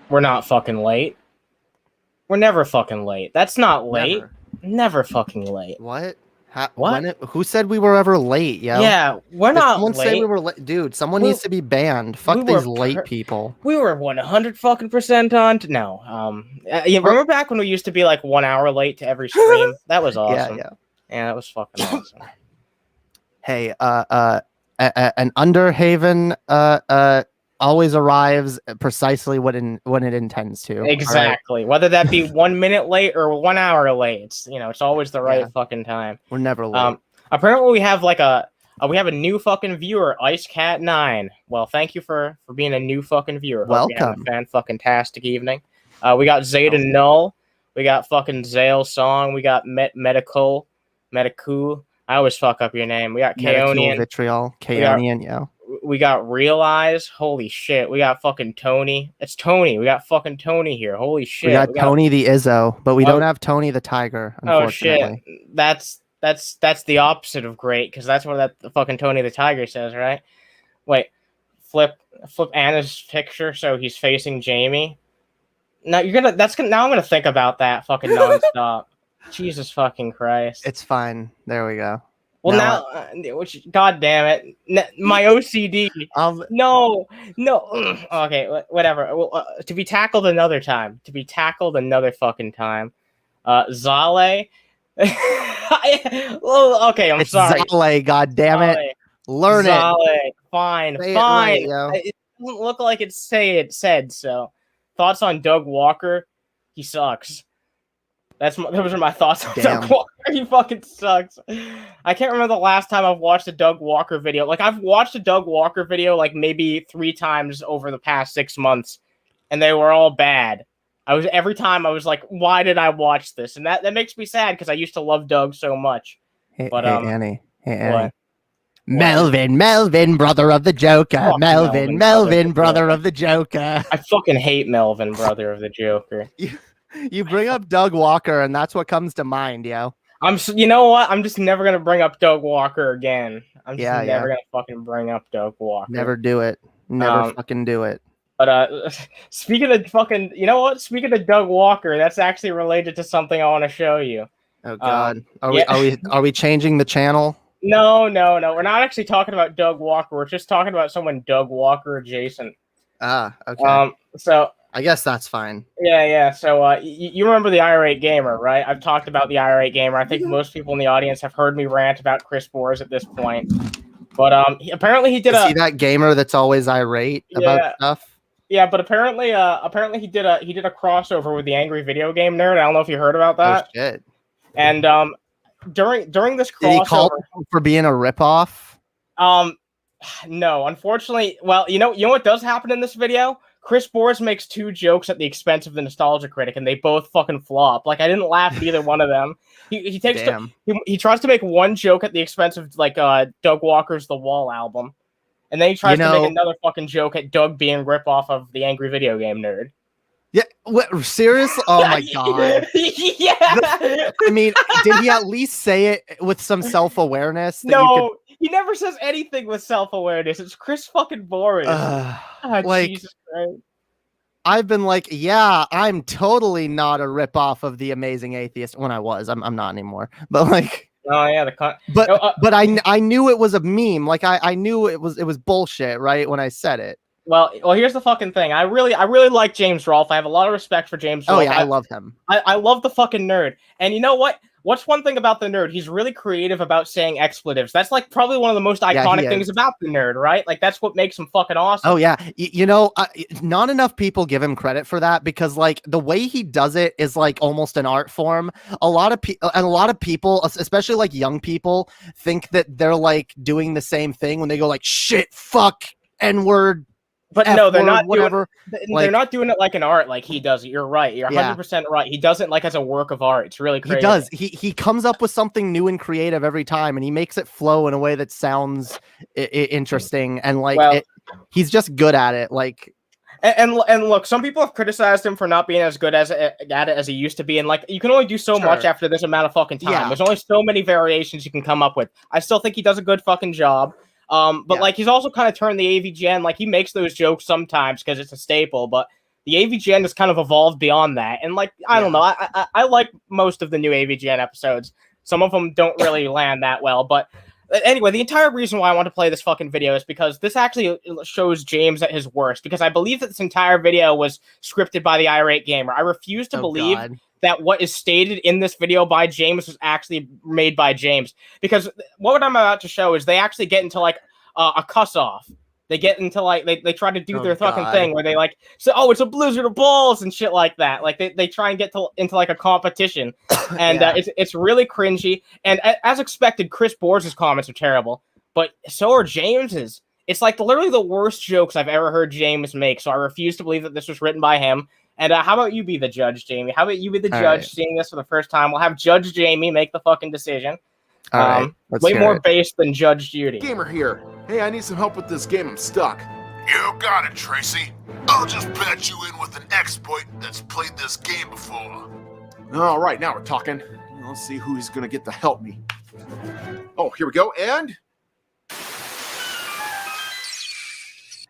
We're not fucking late. We're never fucking late. That's not late. Never fucking late. What? What? Who said we were ever late, yo? Yeah, we're not someone late. Say we were late? Dude, someone needs to be banned. Fuck these late people. We were 100% on. No. You remember back when we used to be like 1 hour late to every stream? That was awesome. Yeah, that was fucking awesome. Hey, an Underhaven always arrives precisely when it intends to. Exactly. Right? Whether that be 1 minute late or 1 hour late, it's always the right fucking time. We're never late. Apparently we have like a new fucking viewer, IceCat9. Well, thank you for being a new fucking viewer. Welcome. A fan-fucking-tastic evening. We got Zayden Null. We got fucking Zale Song. We got Medical. I always fuck up your name. We got Kaonian. Vitriol. Kaonian, yeah. We got Realize. Holy shit. We got fucking Tony. It's Tony. We got fucking Tony here. Holy shit. We got Tony the Izzo, but we don't have Tony the Tiger, unfortunately. Oh shit. That's the opposite of great, because that's what the fucking Tony the Tiger says, right? Wait. Flip Anna's picture so he's facing Jamie. Now now I'm gonna think about that fucking nonstop. Jesus fucking Christ. It's fine. There we go. Well, God damn it. My OCD. No. Okay, whatever. Well, to be tackled another time. To be tackled another fucking time. Zale. Okay, I'm sorry. Zale, God damn it. Learn Zale. it. Fine. Say fine. It, right, it doesn't look like it said so. Thoughts on Doug Walker? He sucks. Those are my thoughts on Doug Walker. He fucking sucks. I can't remember the last time I've watched a Doug Walker video. Like, I've watched a Doug Walker video like maybe 3 times over the past 6 months, and they were all bad. Every time I was like, why did I watch this? And that makes me sad because I used to love Doug so much. Hey, but Annie. Melvin, brother of the Joker. Fuck Melvin, brother of the Joker. I fucking hate Melvin, brother of the Joker. You bring up Doug Walker, and that's what comes to mind, yo. You know what? I'm just never gonna bring up Doug Walker again. I'm just never gonna fucking bring up Doug Walker. Never do it. Never fucking do it. But speaking of fucking, you know what? Speaking of Doug Walker, that's actually related to something I want to show you. Oh God, are we changing the channel? No. We're not actually talking about Doug Walker. We're just talking about someone Doug Walker adjacent. Ah, okay. So I guess that's fine. Yeah. So you remember the IrateGamer, right? I've talked about the IrateGamer. I think most people in the audience have heard me rant about Chris Boers at this point. But apparently he did See that gamer that's always irate about stuff? Yeah, but apparently he did a crossover with the Angry Video Game Nerd. I don't know if you heard about that. Oh shit. And during this crossover, did he call him for being a ripoff? No, unfortunately. Well, you know what does happen in this video? Chris Boers makes 2 jokes at the expense of the Nostalgia Critic, and they both fucking flop. Like, I didn't laugh at either one of them. He tries to make 1 joke at the expense of like Doug Walker's The Wall album, and then he tries to make another fucking joke at Doug being rip off of the Angry Video Game Nerd. Yeah, what, seriously? Oh my God. Yeah. I mean, did he at least say it with some self-awareness? No, he never says anything with self-awareness. It's Chris fucking Boris. Like, Jesus Christ. I've been like, yeah, I'm totally not a ripoff of The Amazing Atheist. When I was, I'm not anymore. But like, oh yeah, but I knew it was a meme. Like I knew it was bullshit, right? When I said it. Well, here's the fucking thing. I really like James Rolfe. I have a lot of respect for James Rolfe. Oh yeah, I love him. I love the fucking nerd. And you know what? What's one thing about the nerd? He's really creative about saying expletives. That's like probably one of the most iconic things about the nerd, right? Like that's what makes him fucking awesome. Oh yeah, you know, not enough people give him credit for that because like the way he does it is like almost an art form. A lot of people, especially like young people, think that they're like doing the same thing when they go like shit, fuck, N-word. But no, they're not whatever. They're not doing it like an art like he does it. You're right. You're 100% right. He does it like as a work of art. It's really crazy. He does. He comes up with something new and creative every time, and he makes it flow in a way that sounds interesting. And like, he's just good at it. Like, and look, some people have criticized him for not being as good at it as he used to be. And like, you can only do so much after this amount of fucking time. Yeah. There's only so many variations you can come up with. I still think he does a good fucking job. But like he's also kind of turned the AVGN, like he makes those jokes sometimes because it's a staple, but the AVGN has kind of evolved beyond that. And like, I don't know, I like most of the new AVGN episodes. Some of them don't really land that well, but anyway, the entire reason why I want to play this fucking video is because this actually shows James at his worst, because I believe that this entire video was scripted by the IrateGamer. I refuse to believe that what is stated in this video by James was actually made by James, because what I'm about to show is they actually get into like a cuss off. They get into like they try to do their fucking thing where they like say, oh, it's a blizzard of balls and shit like that. Like they try and get into like a competition, and it's really cringy. And as expected, Chris Boers' comments are terrible, but so are James's. It's like literally the worst jokes I've ever heard James make. So I refuse to believe that this was written by him. And how about you be the judge, Jamie? How about you be the judge seeing this for the first time? We'll have Judge Jamie make the fucking decision. All right, way more based than Judge Judy. Gamer here. Hey, I need some help with this game. I'm stuck. You got it, Tracy. I'll just patch you in with an exploit that's played this game before. All right, now we're talking. Let's see who's going to get to help me. Oh, here we go.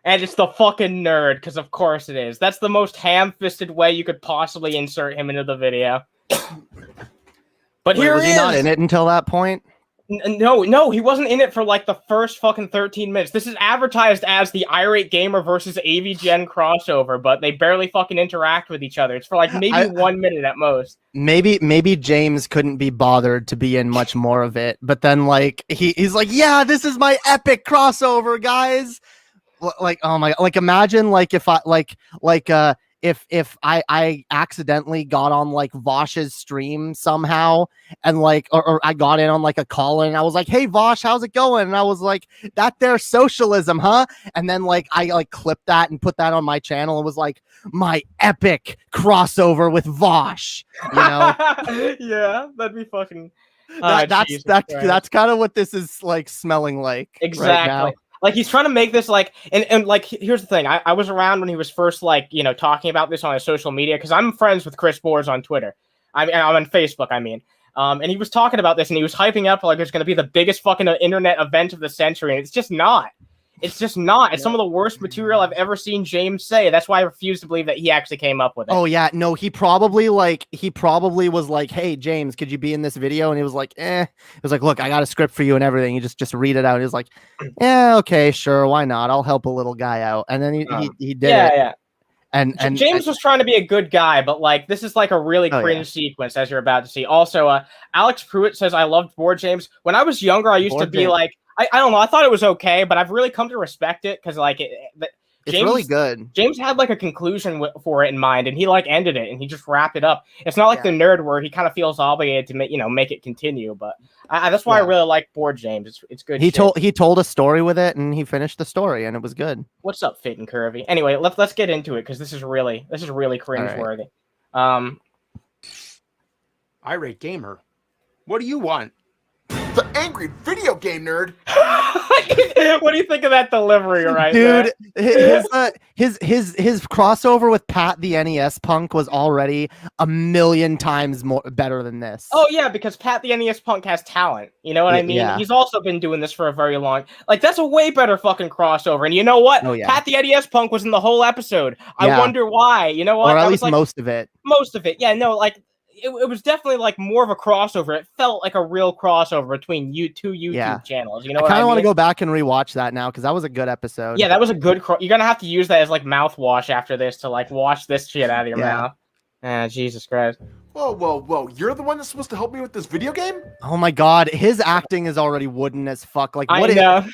And it's the fucking nerd, because of course it is. That's the most ham-fisted way you could possibly insert him into the video. But here was he not in it until that point? No, he wasn't in it for like the first fucking 13 minutes. This is advertised as the IrateGamer versus AVGN crossover, but they barely fucking interact with each other. It's for like maybe 1 minute at most. Maybe James couldn't be bothered to be in much more of it, but then like he's like, yeah, this is my epic crossover, guys. Like, oh my, like imagine like if I if I accidentally got on like Vosh's stream somehow and like or I got in on like a call and I was like, hey Vosh, how's it going? And I was like, that there's socialism, huh? And then like I like clipped that and put that on my channel and was like, my epic crossover with Vosh, you know? Yeah, that'd be fucking that's kind of what this is like smelling like. Exactly. Right now. Like he's trying to make this like, and like, here's the thing. I was around when he was first like, you know, talking about this on his social media, because I'm friends with Chris Boers on Twitter. I'm on Facebook, I mean. And he was talking about this and he was hyping up like it's going to be the biggest fucking internet event of the century. And it's just not. It's just not. It's some of the worst material I've ever seen James say. That's why I refuse to believe that he actually came up with it. Oh yeah, no, he probably was like, hey James, could you be in this video? And he was like, eh. He was like, look, I got a script for you and everything. You just read it out. He was like, yeah, okay, sure, why not? I'll help a little guy out. And then he did it. Yeah. And James was trying to be a good guy, but like this is like a really cringe sequence, as you're about to see. Also, Alex Pruitt says, I loved Board James. When I was younger, I used to be like, I don't know. I thought it was okay, but I've really come to respect it because, like, it's really good. James had like a conclusion for it in mind, and he like ended it, and he just wrapped it up. It's not like the nerd where he kind of feels obligated to make it continue. But that's why I really like Board James. It's good. He told a story with it, and he finished the story, and it was good. What's up, Fit and Curvy? Anyway, let's get into it because this is really cringeworthy. IrateGamer, what do you want? the angry video game nerd. What do you think of that delivery, right, dude? His crossover with Pat the NES Punk was already a million times more better than this. Oh yeah, because Pat the NES Punk has talent. You know what I mean? Yeah. He's also been doing this for a very long. Like that's a way better fucking crossover. And you know what? Oh, yeah. Pat the NES Punk was in the whole episode. Yeah. I wonder why. You know what? Or at That least was, like, most of it. Most of it. Yeah. No. Like it was definitely like more of a crossover. It felt like a real crossover between two YouTube channels. You know, I kind of want to mean? go back and rewatch that now because that was a good episode. Yeah, that was a good. You're gonna have to use that as like mouthwash after this to like wash this shit out of your mouth. Jesus Christ. Whoa. You're the one that's supposed to help me with this video game? Oh my god, his acting is already wooden as fuck. Like what I know.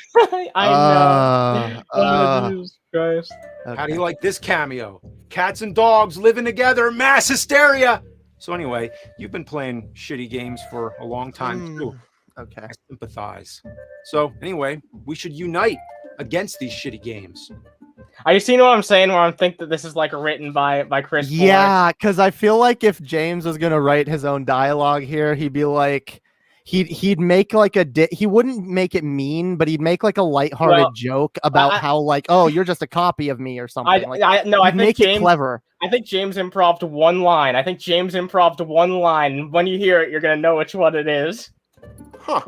I know. Jesus Christ. Okay. How do you like this cameo? Cats and dogs living together, mass hysteria. So anyway, you've been playing shitty games for a long time too. Okay. I sympathize. So anyway, we should unite against these shitty games. Are you seeing what I'm saying? Where I think that this is like written by Chris. Yeah, because I feel like if James was gonna write his own dialogue here, he'd be like, he'd make like he wouldn't make it mean, but he'd make like a lighthearted joke about how like, oh, you're just a copy of me or something. I think make it clever. I think James improv'd one line. When you hear it, you're gonna know which one it is. Huh.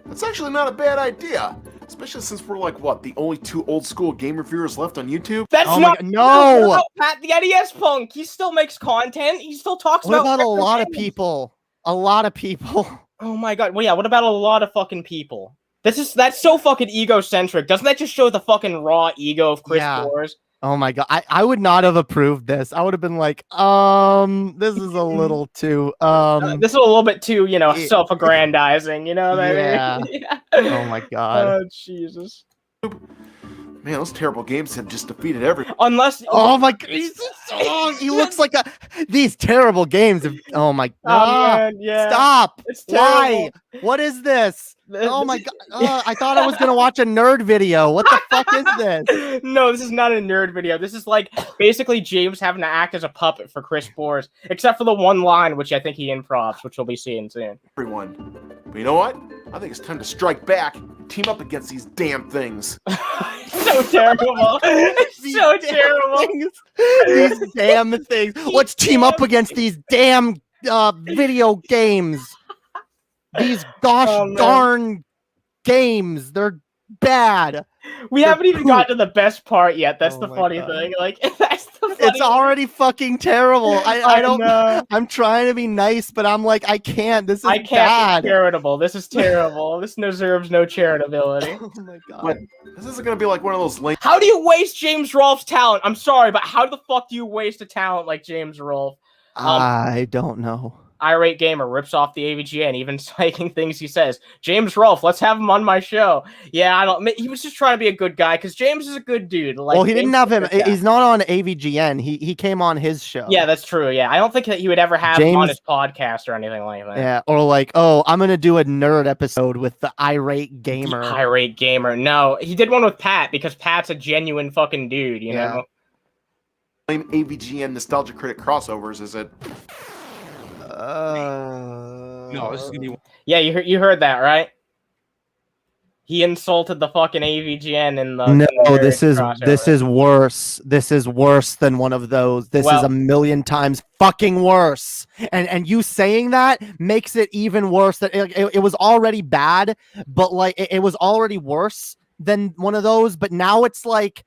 That's actually not a bad idea. Especially since we're like, what, the only two old school game reviewers left on YouTube? That's not no. Pat the NES Punk. He still makes content. He still talks about. What about a lot of people? A lot of people. Oh my god. Well, yeah. What about a lot of fucking people? That's so fucking egocentric. Doesn't that just show the fucking raw ego of Chris Boers? Oh my god, I would not have approved this. I would have been like, this is a little too this is a little bit too, self-aggrandizing, you know what I mean? Yeah. Oh my god. Oh Jesus. Man, those terrible games have just defeated everyone. Unless oh my god, he looks like these terrible games have, oh my god. Man, yeah. Stop. It's terrible. Why? What is this? Oh my god. I thought I was gonna watch a nerd video. What the fuck is this? No, this is not a nerd video. This is like basically James having to act as a puppet for Chris Boers, except for the one line which I think he improvs, which we'll be seeing soon. Everyone. But you know what? I think it's time to strike back. Team up against these damn things. So terrible. It's so terrible. These damn things. Let's team up against these damn video games. These darn games. They're bad. We haven't even gotten to the best part yet. That's the funny thing. Like that's the funny It's already fucking terrible. I don't know. I'm trying to be nice, but I'm like, I can't. This is I can't bad. be charitable. This is terrible. This deserves no charitability. Oh my god. But this isn't gonna be like one of those late. How do you waste James Rolfe's talent? I'm sorry, but how the fuck do you waste a talent like James Rolfe? I don't know. IrateGamer rips off the AVGN, even citing things he says. James Rolfe, let's have him on my show. Yeah, he was just trying to be a good guy because James is a good dude. Like, well, he didn't have him. He's He's not on AVGN. He came on his show. Yeah, that's true. Yeah, I don't think that he would ever have him on his podcast or anything like that. Yeah, or like, oh, I'm gonna do a nerd episode with the IrateGamer. IrateGamer. No, he did one with Pat because Pat's a genuine fucking dude. You know. AVGN Nostalgia Critic crossovers, is it? No, this is gonna be. Yeah, you heard that, right? He insulted the fucking AVGN in the. No, this is worse. This is worse than one of those. This is a million times fucking worse. And you saying that makes it even worse. That it was already bad, but like it was already worse than one of those. But now it's like,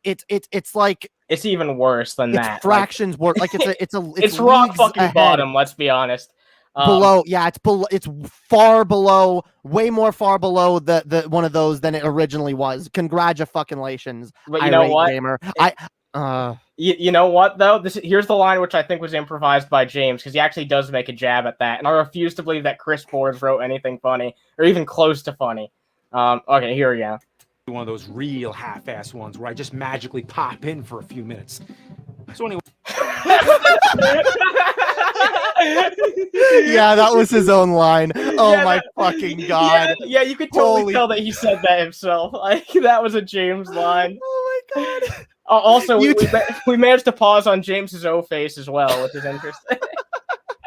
it's like. It's even worse than that. Fractions worse. Like it's rock fucking ahead. Bottom. Let's be honest. Below, yeah, it's below. It's far below, way more far below the one of those than it originally was. Congratulations, but you know what? Gamer. You know what though? Here's the line which I think was improvised by James because he actually does make a jab at that, and I refuse to believe that Chris Boers wrote anything funny or even close to funny. Okay, here we go. One of those real half-ass ones where I just magically pop in for a few minutes. So anyway. Yeah, that was his own line. Oh yeah, my fucking god. Yeah, you could totally tell that he said that himself. Like that was a James line. Oh my god. Also, we managed to pause on James's O face as well, which is interesting.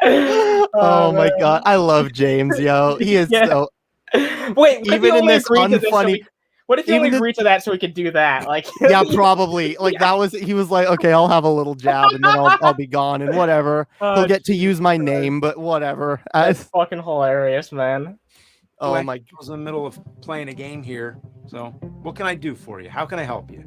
Oh my god, I love James, yo. He is so. Wait, what if Even you in only this agreed to this so unfunny- we- what if you even only this- agreed to that so we could do that? Like, Yeah, probably. Like that was. He was like, okay, I'll have a little jab, and then I'll be gone, and whatever. Oh, He'll get to use my Jesus name, but whatever. That's fucking hilarious, man. Oh my. I was in the middle of playing a game here. So what can I do for you? How can I help you?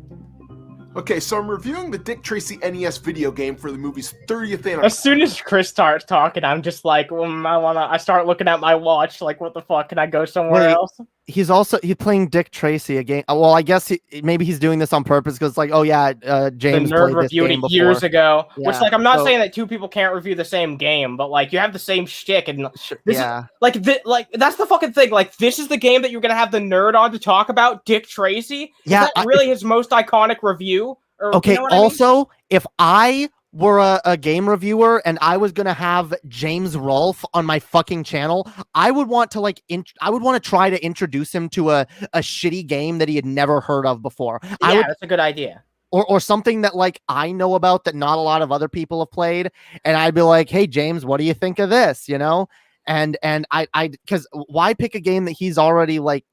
Okay, so I'm reviewing the Dick Tracy NES video game for the movie's 30th anniversary. As soon as Chris starts talking, I'm just like, I start looking at my watch, like, what the fuck? Can I go somewhere Wait, else? He's playing Dick Tracy again. Well, I guess maybe he's doing this on purpose because, like, oh yeah, James The nerd played this reviewed game it years before. ago. Which, Yeah, like, I'm not so- saying that two people can't review the same game, but like, you have the same shtick, and this Yeah. is like that's the fucking thing. Like, this is the game that you're gonna have the nerd on to talk about, Dick Tracy. Is Yeah, that really his most iconic review? Or, Okay, you know what I mean? also, if I were a game reviewer and I was gonna have James Rolfe on my fucking channel, I would want to I would want to try to introduce him to a shitty game that he had never heard of before. Yeah, that's a good idea. Or something that like I know about that not a lot of other people have played, and I'd be like, hey James, what do you think of this? You know? And I because why pick a game that he's already like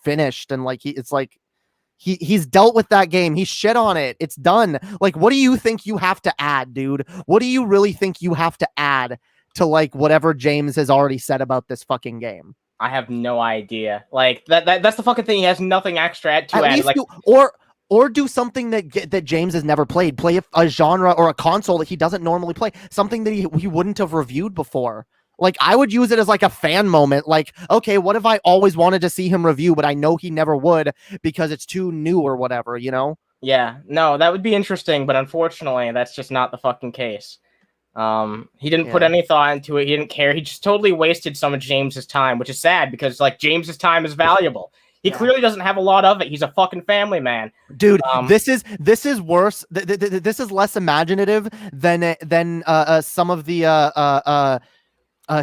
finished and like he's dealt with that game. He shit on it. It's done. Like, what do you think you have to add, dude? What do you really think you have to add to like whatever James has already said about this fucking game? I have no idea. Like that's the fucking thing. He has nothing extra to add. Like, or do something that James has never played. Play a genre or a console that he doesn't normally play. Something that he wouldn't have reviewed before. Like, I would use it as like a fan moment. Like, okay, what if I always wanted to see him review, but I know he never would because it's too new or whatever, you know? Yeah, no, that would be interesting, but unfortunately, that's just not the fucking case. He didn't put any thought into it. He didn't care. He just totally wasted some of James's time, which is sad because like James's time is valuable. He clearly doesn't have a lot of it. He's a fucking family man, dude. This is worse. This is less imaginative than some of the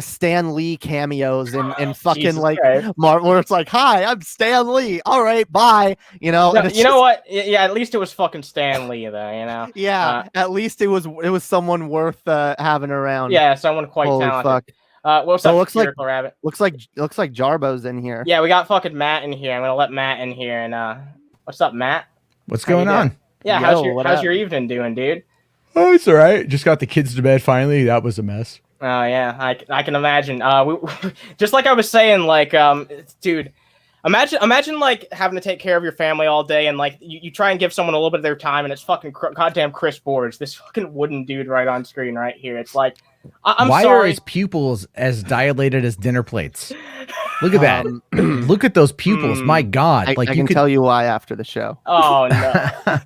Stan Lee cameos in fucking Jesus like Christ. where it's like, hi, I'm Stan Lee. All right, bye. You know, No, and it's you know just- what? Yeah, at least it was fucking Stan Lee, though. You know. Yeah, at least it was someone worth having around. Yeah, someone quite Holy talented. fuck. What's So up, looks like- Spherical Rabbit? Looks like Jarbo's in here. Yeah, we got fucking Matt in here. I'm gonna let Matt in here. And what's up, Matt? What's How you going on? doing? Yeah, Yo, what how's up? your evening doing, dude? Oh, it's all right. Just got the kids to bed finally. That was a mess. Oh yeah, I can imagine. Just like I was saying, like dude, imagine like having to take care of your family all day, and like you try and give someone a little bit of their time, and it's fucking goddamn Chris Boards, this fucking wooden dude right on screen right here. It's like, I'm Why are sorry. his pupils as dilated as dinner plates? Look at that. Look at those pupils. My God. I can tell you why after the show. Oh no,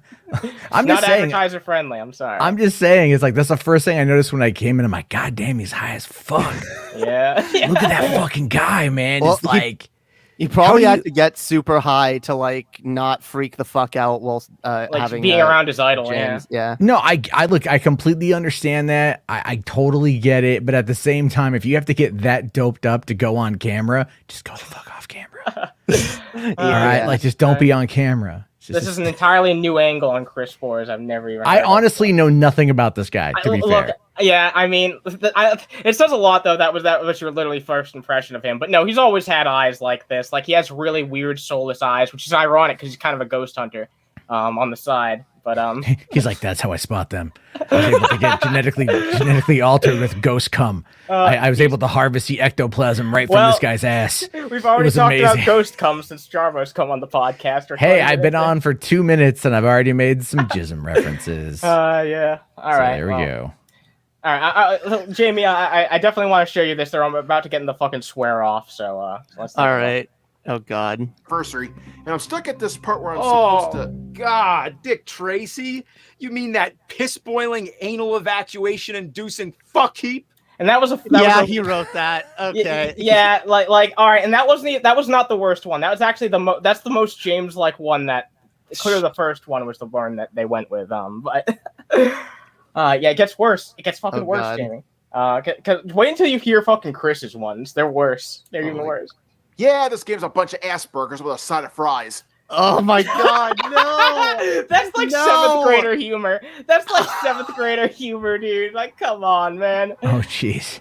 I'm not just saying. advertiser friendly. I'm sorry. I'm just saying. It's like that's the first thing I noticed when I came in. I'm like, God damn, he's high as fuck. Yeah. Look at that fucking guy, man. Well, It's like You probably How do had to get super high to like not freak the fuck out while like having being around his idol. James. Yeah. no, I look. I completely understand that. I totally get it. But at the same time, if you have to get that doped up to go on camera, just go the fuck off camera. All right, like just don't be on camera. This is an entirely new angle on Chris Boards. I've never even. I heard of. honestly know nothing about this guy. To be Look, fair, yeah, I mean, it says a lot though. That was your literally first impression of him. But no, he's always had eyes like this. Like he has really weird soulless eyes, which is ironic because he's kind of a ghost hunter, on the side. But he's like, that's how I spot them. I was able to get genetically altered with ghost cum. I was able to harvest the ectoplasm right from this guy's ass. We've already was talked amazing. about ghost cum since Jarbo's come on the podcast. Or Hey, 20 I've been minutes. on for 2 minutes and I've already made some jism references. Yeah. All right. There we go. All right, Jamie, I definitely want to show you this. I'm about to get in the fucking swear off. So let's. All right. Oh God. Anniversary, and I'm stuck at this part where I'm Oh, supposed to. God, Dick Tracy? You mean that piss-boiling, anal evacuation-inducing fuck heap? And that was a. He wrote that. Okay. Yeah, like all right, and that was not the worst one. That was actually that's the most James like one that clearly the first one was the one that they went with. But yeah, it gets worse. It gets fucking worse, God. Jamie. Cause wait until you hear fucking Chris's ones. They're worse. They're even worse. Yeah, this game's a bunch of Aspergers with a side of fries. Oh my God. No. That's like No. 7th grader humor. That's like 7th grader humor, dude. Like, come on, man. Oh, jeez.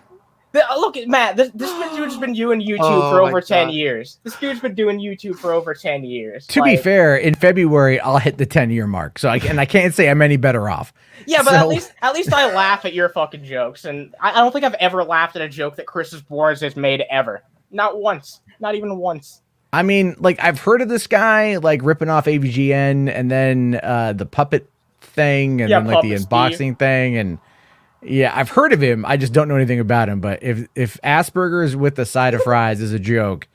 Look at Matt. This dude's been doing YouTube for over 10 years. This dude's been doing YouTube for over 10 years. To be fair, in February I'll hit the 10-year mark. So I can't say I'm any better off. Yeah, but at least I laugh at your fucking jokes, and I don't think I've ever laughed at a joke that Chris Boards has made ever. Not once. Not even once. I mean, like, I've heard of this guy like ripping off AVGN, and then the puppet thing, and then like the unboxing thing, and yeah, I've heard of him. I just don't know anything about him. But if Asperger's with the side of fries is a joke,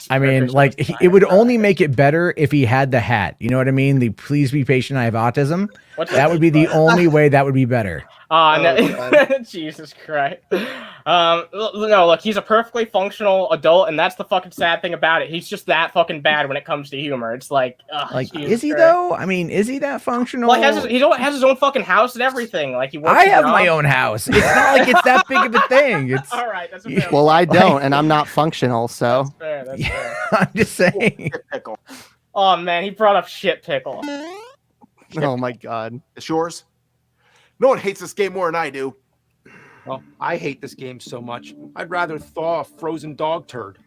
I mean, like, it would only make it better if he had the hat. You know what I mean? The please be patient, I have autism. That would be the only way that would be better. No. Jesus Christ. No, look, he's a perfectly functional adult, and that's the fucking sad thing about it. He's just that fucking bad when it comes to humor. It's like, is he though? I mean, is he that functional? Well, he has his own fucking house and everything. Like, he works. I have my own house. It's not like it's that big of a thing. It's all right. That's fair. Well, I don't, and I'm not functional, so. That's fair. That's fair. I'm just saying. Pickle. Oh man, he brought up shit pickle. Oh my god. It's yours. No one hates this game more than I do. Well, I hate this game so much. I'd rather thaw a frozen dog turd.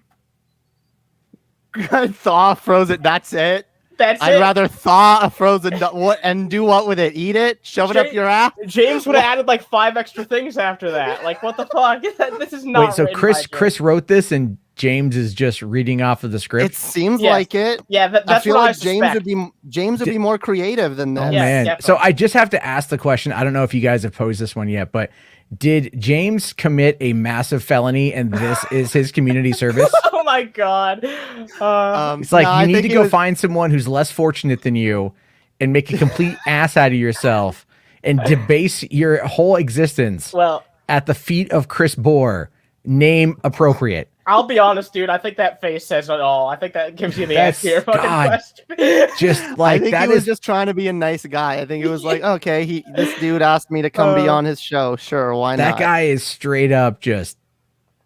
Thaw frozen. That's it. I'd rather thaw a frozen what and do what with it? Eat it? Shove it up your ass? James would have added like 5 extra things after that. Like, what the fuck? This is not. Wait, so Chris wrote this, and James is just reading off of the script. It seems like it. Yeah, that's I feel what like James would be more creative than this. Oh man! Definitely. So I just have to ask the question. I don't know if you guys have posed this one yet, but did James commit a massive felony, and this is his community service? Oh my god! It's like, you need to go find someone who's less fortunate than you, and make a complete ass out of yourself, and debase your whole existence. At the feet of Chris Bohr. Name appropriate. I'll be honest, dude. I think that face says it all. I think that gives you the answer to your fucking question. Just like, I think he was just trying to be a nice guy. I think it was like, okay, this dude asked me to come be on his show. Sure, why not? That guy is straight up just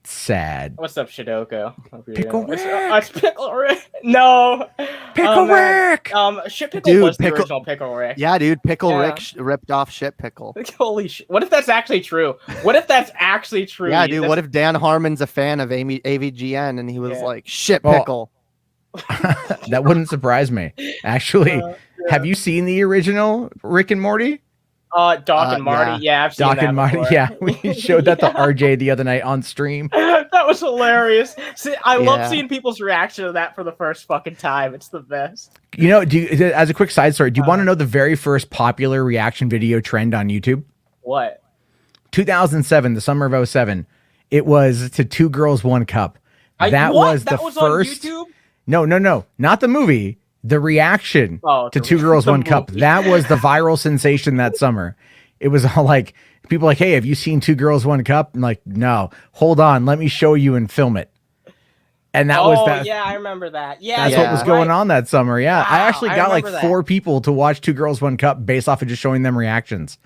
sad. What's up, Shidoko? Pickle Rick. It's Pickle Rick. No. Pickle Rick. Shit Pickle was the original Pickle Rick. Yeah, dude. Pickle Rick ripped off Shit Pickle. Holy shit. What if that's actually true? What if that's actually true? Yeah, dude. What if Dan Harmon's a fan of AVGN and he was like, Shit Pickle? That wouldn't surprise me. Actually, have you seen the original Rick and Morty? Doc and Marty. Yeah, I've seen Doc that and Marty. before. Yeah, we showed that to RJ the other night on stream. That was hilarious. See, I love seeing people's reaction to that for the first fucking time. It's the best. You know, as a quick side story, do you want to know the very first popular reaction video trend on YouTube? What? 2007, the summer of 07. It was to Two Girls, One Cup. That was the first. On YouTube? No, not the movie. The reaction to Two Girls, One Cup. That was the viral sensation that summer. It was all like, people like, hey, have you seen Two Girls, One Cup? I'm like, no. Hold on, let me show you and film it. And that was that. Yeah, I remember that. Yeah, that's what was going on that summer. Yeah, wow, I actually got like 4 people to watch Two Girls, One Cup based off of just showing them reactions.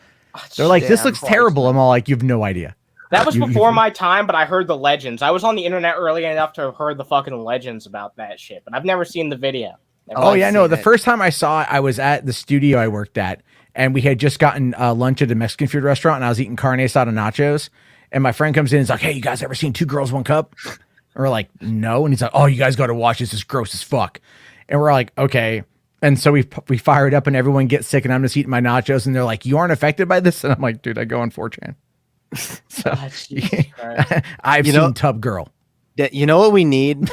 They're like, this looks terrible. I'm all like, you have no idea. That was before my time, but I heard the legends. I was on the internet early enough to have heard the fucking legends about that shit, but I've never seen the video. The first time I saw it, I was at the studio I worked at, and we had just gotten lunch at a Mexican food restaurant, and I was eating carne asada nachos, and my friend comes in and is like, hey, you guys ever seen Two Girls, One Cup? And we're like, no. And he's like, oh, you guys got to watch this. It's gross as fuck. And we're like, okay. And so we fire it up, and everyone gets sick, and I'm just eating my nachos, and they're like, you aren't affected by this? And I'm like, dude, I go on 4chan. So I've seen Tub Girl. You know what we need?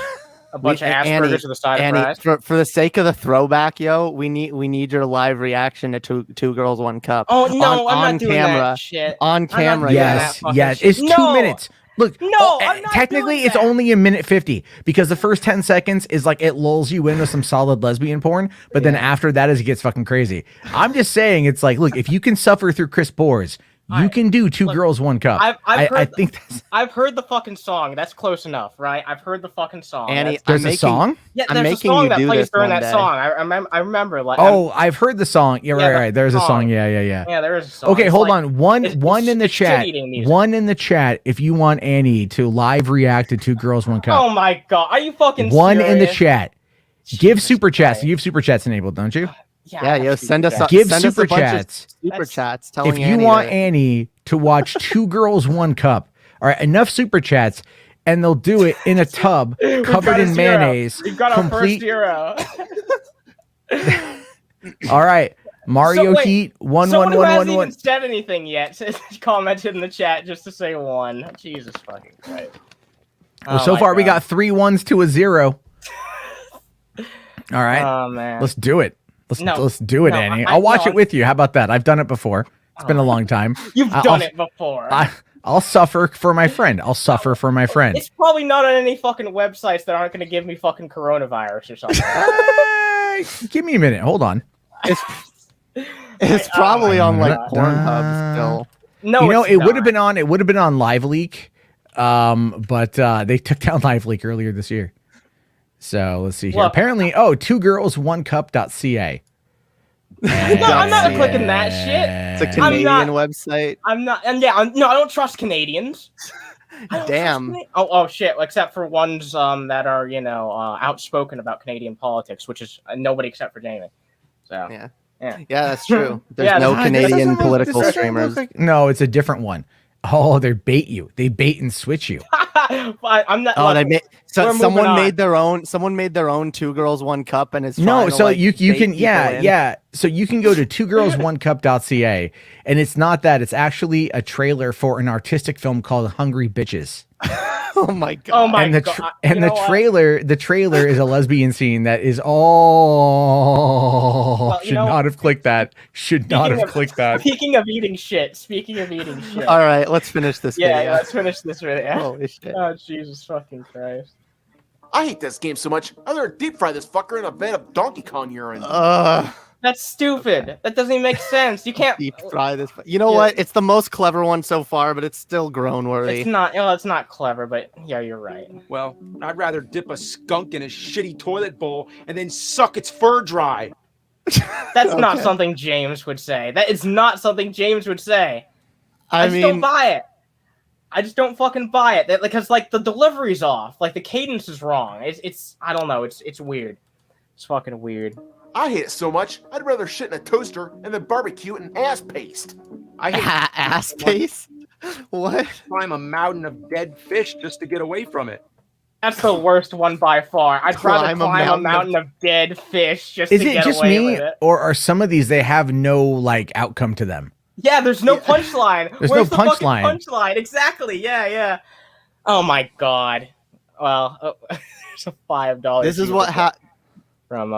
A bunch of Asperger's to the side of fries. For the sake of the throwback, we need your live reaction to two Girls, One Cup. Oh no, I'm not doing camera, that shit. On camera, yes. It's 2 minutes. Look, technically it's only a minute 50 because the first 10 seconds is like it lulls you into some solid lesbian porn, but then after that it gets fucking crazy. I'm just saying, it's like, look, if you can suffer through Chris Bohr's, you can do Two Girls, One Cup. I've heard the fucking song. That's close enough, right? I've heard the fucking song. Annie, there's a song? Yeah, there's a song that plays during that song. I remember. Like, I've heard the song. Yeah, right. There's a song. Yeah. Yeah, there is a song. Okay, hold on. One in the chat. One in the chat. If you want Annie to live react to Two Girls, One Cup. Oh my god, are you fucking One serious? in the chat. Give super chats. You have super chats enabled, don't you? Yeah, send us super chats. Super chats. Telling if you want Annie to watch Two Girls, One Cup, All right, enough super chats, and they'll do it in a tub covered in mayonnaise. We've got our first zero. All right, Mario wait, Heat Someone who hasn't 11111. even said anything yet commented in the chat just to say 1. Jesus fucking Christ. Well, so far we got 3 1s to a 0. All right, Oh man, let's do it. Let's do it, No, Annie. I'll watch it with you. How about that? I've done it before. It's been a long time. You've done it before. I'll suffer for my friend. It's probably not on any fucking websites that aren't going to give me fucking coronavirus or something. Give me a minute. Hold on. It's probably on like Pornhub still. No, you know, it's it not. would have been on. It would have been on LiveLeak, but they took down LiveLeak earlier this year. So let's see here. Look, Apparently, 2girls1cup.ca. No, I'm not clicking that shit. It's a Canadian website. I'm not, and yeah, no, I don't trust Canadians. Damn. Oh shit! Except for ones that are outspoken about Canadian politics, which is nobody except for Jamie. So Yeah, yeah, that's true. There's Yeah, no that Canadian political streamers. No, it's a different one. Oh, they bait you. They bait and switch you. I'm not. Oh, look, they made we're someone moving made their own. Someone made their own 2 girls 1 cup, and it's No, so you bait can people in. yeah. So you can go to 2girls1cup.ca, and it's not that. It's actually a trailer for an artistic film called Hungry Bitches. Oh my god! Oh my and the god! the trailer is a lesbian scene that is all Well, should not have clicked that. Should not have clicked that. Speaking of eating shit. All right, let's finish this. Yeah, video. let's finish this video. Holy shit! Oh Jesus fucking Christ! I hate this game so much. I'd rather deep fry this fucker in a bed of Donkey Kong urine. That's stupid. That doesn't even make sense. You can't Deep fry this. You know what? It's the most clever one so far, but it's still groan worthy. It's not. Well, it's not clever, but yeah, you're right. Well, I'd rather dip a skunk in a shitty toilet bowl and then suck its fur dry. That's not something James would say. That is not something James would say. I just don't buy it. I just don't fucking buy it. Because like the delivery's off. Like the cadence is wrong. It's I don't know. It's weird. It's fucking weird. I hate it so much. I'd rather shit in a toaster and then barbecue it in ass paste. I hate Ass paste? What? climb a mountain of dead fish just to get away from it. That's the worst one by far. I'd rather climb a mountain of dead fish just to get away with it. Or are some of these they have no like outcome to them? Yeah, there's no punchline. There's Where's no the fucking punchline. punchline? Exactly. Yeah. Oh my god. Well, there's a $5. This is what happened. From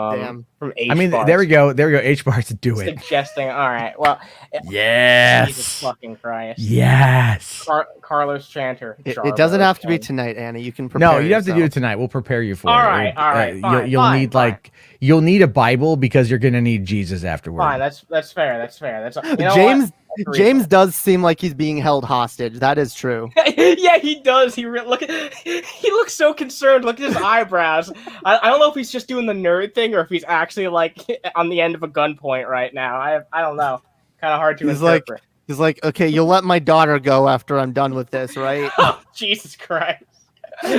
H. I mean, there we go. H bars to do it. Suggesting. All right. Well. Yes. Jesus fucking Christ. Yes. Carlos Chanter. It doesn't have to be tonight, Annie. You can prepare. No, you don't have to do yourself. it tonight. We'll prepare you for All it. right. Fine, you'll need fine. you'll need a Bible because you're gonna need Jesus afterward. Fine. That's fair. That's you know James what? James does seem like he's being held hostage. That is true. Yeah, he does. He looks so concerned. Look at his eyebrows. I don't know if he's just doing the nerd thing or if he's actually like on the end of a gunpoint right now. I don't know. Kind of hard to interpret. He's like, okay, you'll let my daughter go after I'm done with this, right? Oh, Jesus Christ.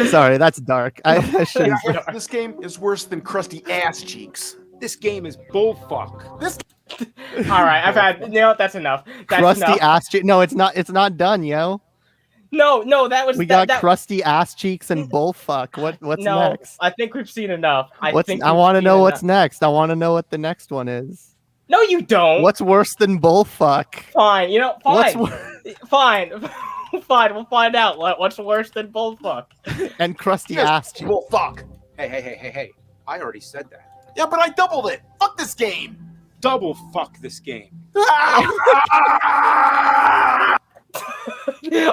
Sorry, that's dark. I shouldn't. This game is worse than crusty ass cheeks. This game is bullfuck. This All right, I've had. You know what? That's enough. That's Crusty enough. ass cheeks. No, it's not. It's not done, yo. No, that was. We got crusty ass cheeks and bullfuck. What's no, next? I think we've seen enough. I want to know what's next. I want to know what the next one is. No, you don't. What's worse than bullfuck? Fine. You know, fine. What's fine. Fine. We'll find out what's worse than bullfuck. And crusty ass cheeks. well, fuck. Hey. I already said that. Yeah, but I doubled it. Fuck this game. Double fuck this game.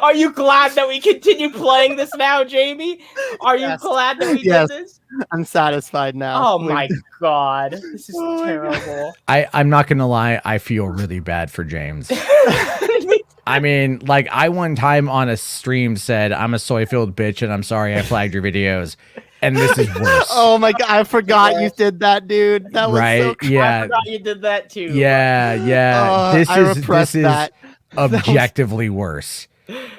Are you glad that we continue playing this now, Jamie? Are you glad that we did this? I'm satisfied now. Oh my god. This is terrible. I'm not gonna lie, I feel really bad for James. I mean, like I one time on a stream said I'm a soy-filled bitch and I'm sorry I flagged your videos. And this is worse. Oh my god, I forgot you did that, dude. That was so cool. I forgot you did that too. Yeah. This is objectively worse.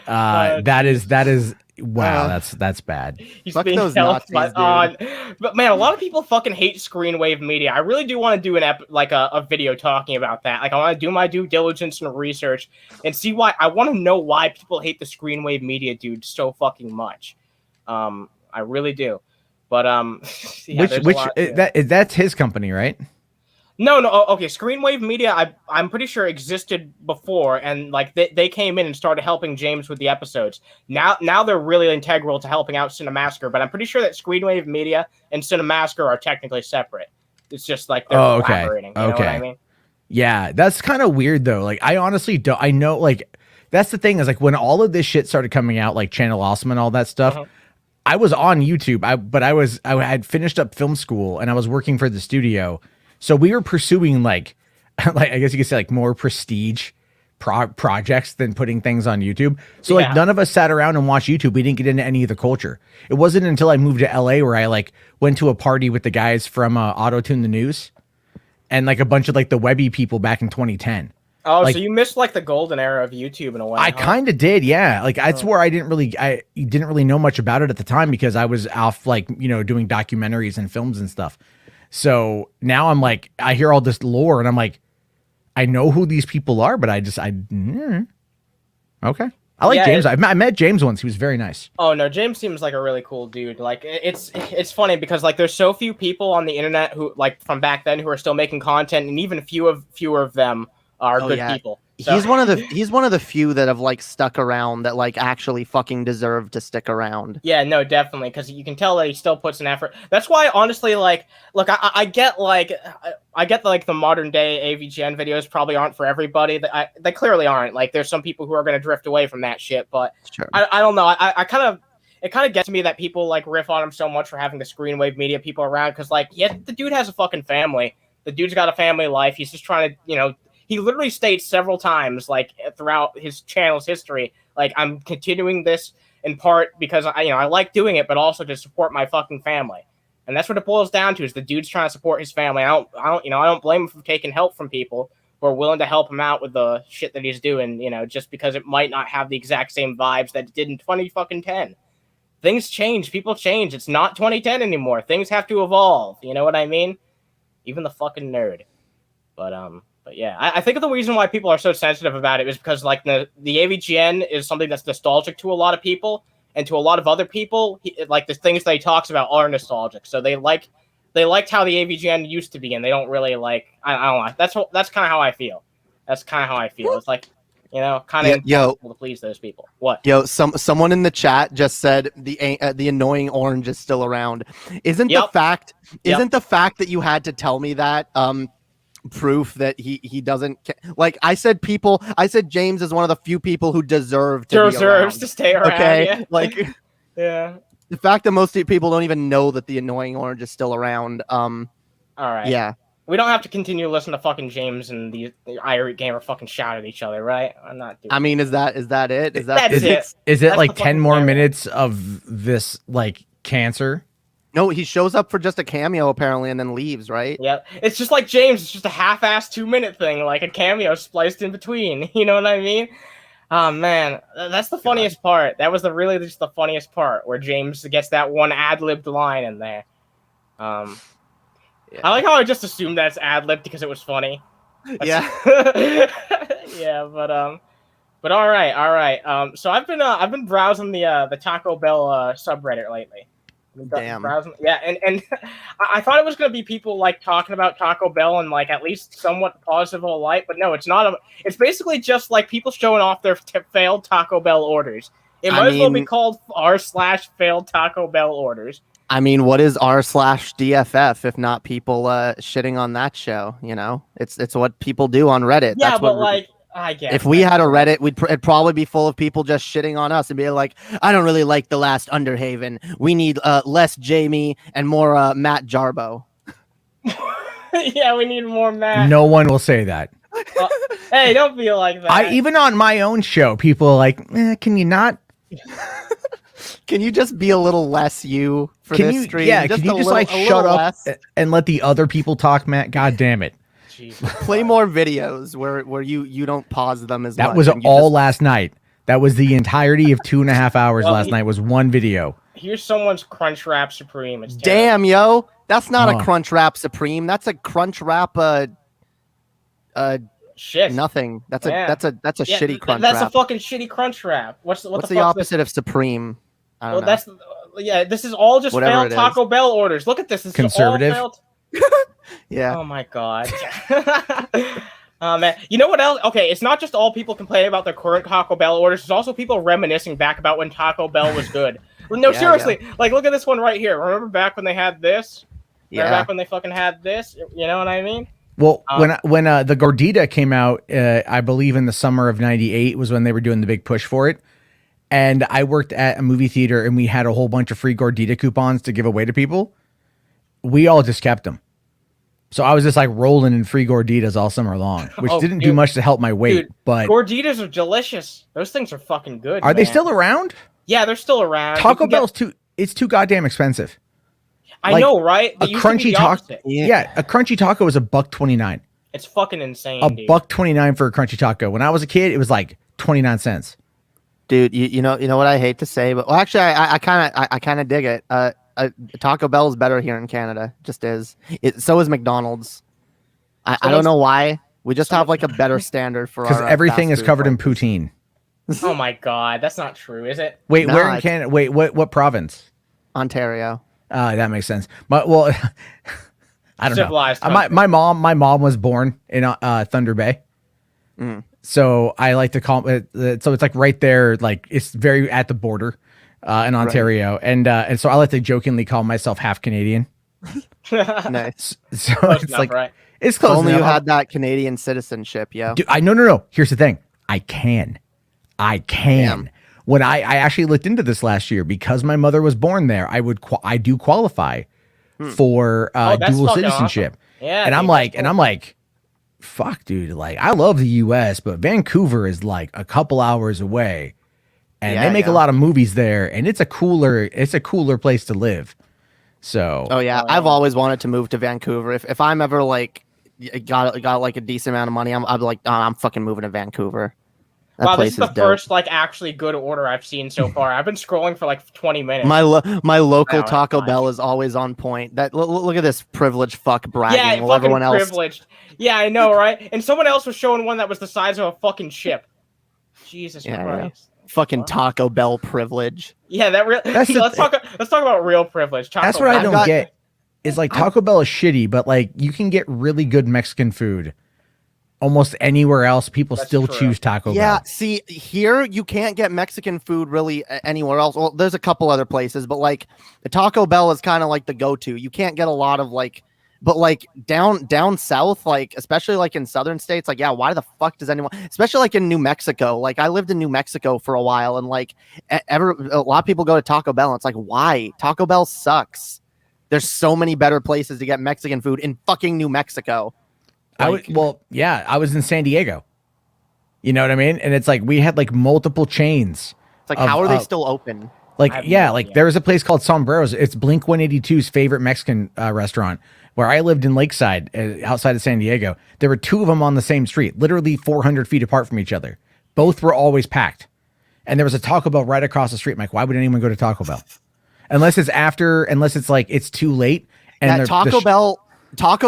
That is Wow, that's bad. He's Fuck being those helped Nazis, by but man, a lot of people fucking hate Screenwave Media. I really do want to do a video talking about that. Like, I want to do my due diligence and research and see why. I want to know why people hate the Screenwave Media dude so fucking much. I really do. But yeah, that's his company, right? No, okay. Screenwave Media, I'm pretty sure existed before, and like they came in and started helping James with the episodes. Now they're really integral to helping out Cinemassacre, but I'm pretty sure that Screenwave Media and Cinemassacre are technically separate. It's just like they're collaborating. You know what I mean? Yeah, that's kind of weird though. Like, I honestly don't. I know, like, that's the thing is, like, when all of this shit started coming out, like Channel Awesome and all that stuff. I was on YouTube, but I had finished up film school and I was working for the studio. So we were pursuing like I guess you could say like more prestige projects than putting things on YouTube. So like none of us sat around and watched YouTube. We didn't get into any of the culture. It wasn't until I moved to LA where I like went to a party with the guys from Auto-Tune the News and like a bunch of like the Webby people back in 2010. Oh, like, so you missed like the golden era of YouTube in a way. I kind of did, yeah. Like that's where I didn't really know much about it at the time because I was off like, you know, doing documentaries and films and stuff. So now I'm like, I hear all this lore and I'm like, I know who these people are, but okay. I like James. I met James once. He was very nice. Oh no, James seems like a really cool dude. Like it's funny because like there's so few people on the internet who like from back then who are still making content, and even fewer of them are good people. So. He's one of the few that have like stuck around that like actually fucking deserve to stick around. Yeah, no, definitely, because you can tell that he still puts an effort. That's why, honestly, like, look, I get like the modern day AVGN videos probably aren't for everybody. They clearly aren't. Like, there's some people who are going to drift away from that shit. But sure. I don't know. It kind of gets me that people like riff on him so much for having the Screenwave Media people around because, like, yeah, the dude has a fucking family. The dude's got a family life. He's just trying to, you know. He literally states several times, like throughout his channel's history, like I'm continuing this in part because I like doing it, but also to support my fucking family, and that's what it boils down to. Is the dude's trying to support his family. I don't blame him for taking help from people who are willing to help him out with the shit that he's doing. You know, just because it might not have the exact same vibes that it did in 2010. Things change, people change. It's not 2010 anymore. Things have to evolve. You know what I mean? Even the fucking nerd, But yeah, I think the reason why people are so sensitive about it is because like the AVGN is something that's nostalgic to a lot of people, and to a lot of other people, like the things that he talks about are nostalgic. So they liked how the AVGN used to be, and they don't really like. I don't know. That's kind of how I feel. That's kind of how I feel. It's like, you know, kind of impossible to please those people. What? Yo, someone in the chat just said the annoying orange is still around. Isn't the fact that you had to tell me that proof that he doesn't like? I said James is one of the few people who deserves to stay around. Okay, yeah. like yeah. The fact that most people don't even know that the annoying orange is still around. All right. Yeah. We don't have to continue listening to fucking James and the IrateGamer fucking shout at each other, right? I'm not doing. I mean, is that it? Is it like 10 more minutes of this like cancer? No, he shows up for just a cameo apparently and then leaves, right? Yep. It's just like James. It's just a half-assed 2-minute thing, like a cameo spliced in between. You know what I mean? Oh man, that's the funniest part. That was really just the funniest part where James gets that one ad-libbed line in there. I like how I just assumed that's ad-libbed because it was funny. Yeah. Yeah, but all right. So I've been browsing the Taco Bell subreddit lately. Damn. Yeah, and I thought it was gonna be people like talking about Taco Bell and like at least somewhat positive light, but no, it's not. It's basically just like people showing off their failed Taco Bell orders. It might as well be called r/failed Taco Bell orders. I mean, what is r/DFF if not people shitting on that show? You know, it's what people do on Reddit. Yeah, That's but like. I guess. If we had a Reddit, it'd probably be full of people just shitting on us and be like, I don't really like the last Underhaven. We need less Jamie and more Matt Jarbo. Yeah, we need more Matt. No one will say that. Hey, don't feel like that. Even on my own show, people are like, can you not? Can you just be a little less you for this stream? Yeah, can you just like shut up and let the other people talk, Matt? God damn it. Play more videos where you don't pause them as much. That was all last night. That was the entirety of 2.5 hours last night. Was one video. Here's someone's Crunchwrap Supreme. It's Damn, yo, that's not a Crunchwrap Supreme. That's a Crunchwrap. Shit. Nothing. That's a shitty Crunchwrap. That's a fucking shitty Crunchwrap. What's the opposite of Supreme? I don't know. This is all just Whatever failed Taco Bell orders. Look at this. This Conservative. Is all Yeah. Oh my god. Oh man. You know what else? Okay, it's not just all people complaining about their current Taco Bell orders. It's also people reminiscing back about when Taco Bell was good. No, seriously. Yeah. Like, look at this one right here. Remember back when they had this? Remember back when they fucking had this? You know what I mean? Well, when the Gordita came out, I believe in the summer of '98 was when they were doing the big push for it. And I worked at a movie theater, and we had a whole bunch of free Gordita coupons to give away to people. We all just kept them. So I was just like rolling in free Gorditas all summer long, which didn't do much to help my weight. But Gorditas are delicious. Those things are fucking good. Are they still around? Yeah, they're still around. Taco Bell's too goddamn expensive. I know, right? A crunchy taco. Yeah, a crunchy taco is $1.29. It's fucking insane. $1.29 for a crunchy taco. When I was a kid, it was like 29 cents. Dude, you know what I hate to say, but actually I kind of dig it. Taco Bell is better here in Canada. Just is. So is McDonald's. I don't know why. We just have like a better standard for because everything is covered in poutine. Oh my god, that's not true, is it? Wait, where in Canada? Wait, what province? Ontario. That makes sense. But well, I don't Civilized know. My mom was born in Thunder Bay. So I like to call it. So it's like right there, like it's very at the border in Ontario, right. And so I like to jokingly call myself half Canadian. Nice. So close it's enough, like right? It's close. Only enough. you had that Canadian citizenship, yo. Dude, no. Here's the thing. I can. Damn. When I actually looked into this last year because my mother was born there, I do qualify for dual citizenship. Awesome. Yeah. And I'm like, fuck, dude. Like, I love the U.S., but Vancouver is like a couple hours away, and they make a lot of movies there, and it's a cooler place to live. So. Oh yeah, I've always wanted to move to Vancouver. If I'm ever like got like a decent amount of money, I'm like, oh, I'm fucking moving to Vancouver. Wow, this is the first like actually good order I've seen so far. I've been scrolling for like 20 minutes. My local Taco Bell is always on point. That look at this privileged fuck bragging while everyone else. Privileged. Yeah, I know, right? And someone else was showing one that was the size of a fucking ship. Jesus Christ. Yeah. Fucking Taco Bell privilege. Yeah, let's talk about real privilege. That's what I don't get. Is like Taco Bell is shitty, but like you can get really good Mexican food. Almost anywhere else, people still choose Taco Bell. Yeah, see, here you can't get Mexican food really anywhere else. Well, there's a couple other places, but like the Taco Bell is kind of like the go-to. You can't get a lot of like, but like down south, like especially like in southern states, like why the fuck does anyone? Especially like in New Mexico. Like I lived in New Mexico for a while, and like a lot of people go to Taco Bell, and it's like why? Taco Bell sucks. There's so many better places to get Mexican food in fucking New Mexico. I was in San Diego. You know what I mean? And it's like we had like multiple chains. It's like how are they still open? Like there was a place called Sombreros. It's Blink 182's favorite Mexican restaurant. Where I lived in Lakeside, outside of San Diego. There were two of them on the same street, literally 400 feet apart from each other. Both were always packed, and there was a Taco Bell right across the street. I'm like, why would anyone go to Taco Bell? Unless it's like it's too late. And Taco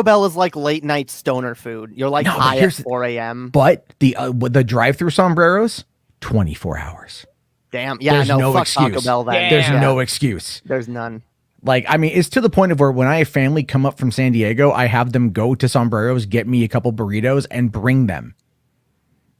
Bell is like late night stoner food. You're like high at 4 a.m. But the drive-through Sombreros, 24 hours. Damn. Yeah, there's no fuck excuse. Taco Bell then. There's no excuse. There's none. Like, I mean, it's to the point of where when I have family come up from San Diego, I have them go to Sombreros, get me a couple burritos, and bring them.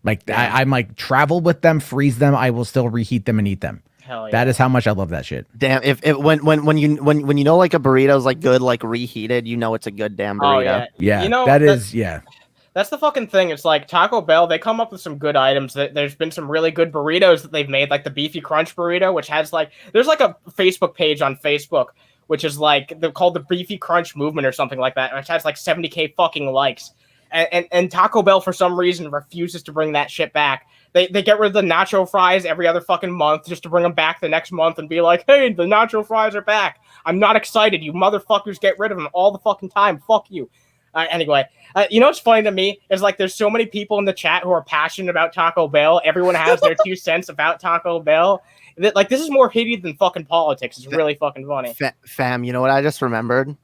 Like, I'm like, travel with them, freeze them. I will still reheat them and eat them. Hell yeah. That is how much I love that shit. Damn, when you know like a burrito is like good, like reheated, you know it's a good damn burrito. Oh, yeah. You know, that's the fucking thing. It's like Taco Bell, they come up with some good items. There's been some really good burritos that they've made, like the beefy crunch burrito, which has like there's like a Facebook page on Facebook, which is like they're called the Beefy Crunch Movement or something like that, which has like 70K fucking likes. And Taco Bell for some reason refuses to bring that shit back. They get rid of the nacho fries every other fucking month just to bring them back the next month and be like, hey, the nacho fries are back. I'm not excited. You motherfuckers get rid of them all the fucking time. Fuck you. Anyway, you know what's funny to me is like there's so many people in the chat who are passionate about Taco Bell. Everyone has their 2 cents about Taco Bell. Like this is more hideous than fucking politics. It's really fucking funny. Fam, you know what I just remembered?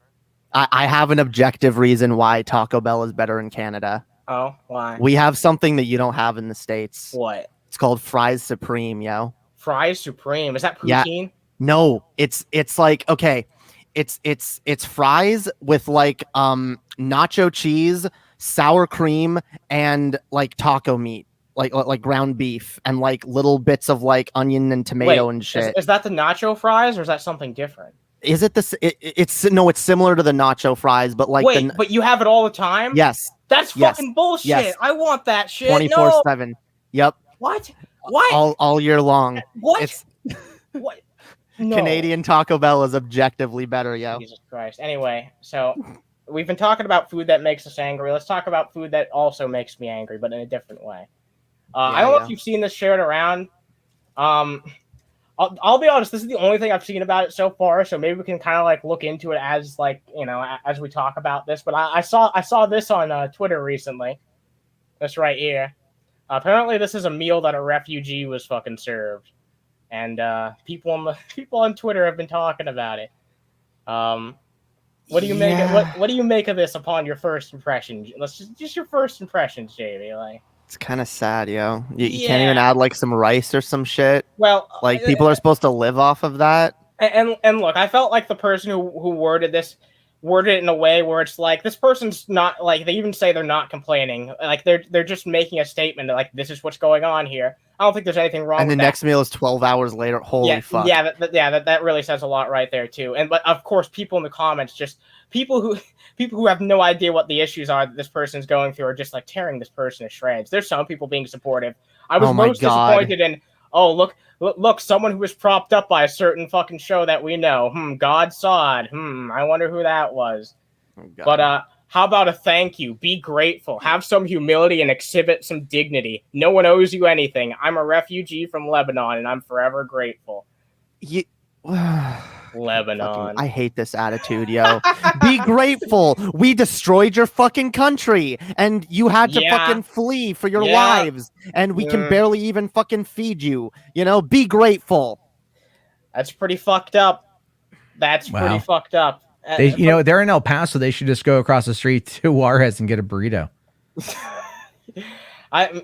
I have an objective reason why Taco Bell is better in Canada. Oh, why? We have something that you don't have in the States. What? It's called Fries Supreme, yo. Fries Supreme. Is that poutine? Yeah. No, it's like, okay. It's fries with like nacho cheese, sour cream, and like taco meat. Like ground beef and like little bits of like onion and tomato and shit. Is that the nacho fries or is that something different? Is it this? It's similar to the nacho fries, but like but you have it all the time? Yes. That's fucking bullshit. Yes. I want that shit. 24/7. Yep. What? What? All year long. What? What? No. Canadian Taco Bell is objectively better, yo. Jesus Christ. Anyway, so we've been talking about food that makes us angry. Let's talk about food that also makes me angry, but in a different way. I don't know if you've seen this shared around. I'll be honest, this is the only thing I've seen about it so far, so maybe we can kind of like look into it as like, you know, as we talk about this. But I saw this on Twitter recently. This right here. Apparently this is a meal that a refugee was fucking served. And people on Twitter have been talking about it. What do you make what do you make of this upon your first impression? Let's just your first impressions, JV, like. It's kind of sad, yo. You can't even add like some rice or some shit. Well, like people are supposed to live off of that. And look, I felt like the person who worded it in a way where it's like this person's not like, they even say they're not complaining, like they're just making a statement that like this is what's going on here. I don't think there's anything wrong. And the next meal is 12 hours later. Holy fuck. Yeah, that really says a lot right there too. And but of course, people in the comments, just people who have no idea what the issues are that this person's going through, are just like tearing this person to shreds. There's some people being supportive. I was most disappointed in. Oh, look, someone who was propped up by a certain fucking show that we know. God saw it. I wonder who that was. Oh, but how about a thank you? Be grateful. Have some humility and exhibit some dignity. No one owes you anything. I'm a refugee from Lebanon, and I'm forever grateful. Lebanon. I hate this attitude, yo. Be grateful. We destroyed your fucking country, and you had to fucking flee for your lives, and we can barely even fucking feed you. You know, be grateful. That's pretty fucked up. Pretty fucked up. They're in El Paso. They should just go across the street to Juarez and get a burrito. I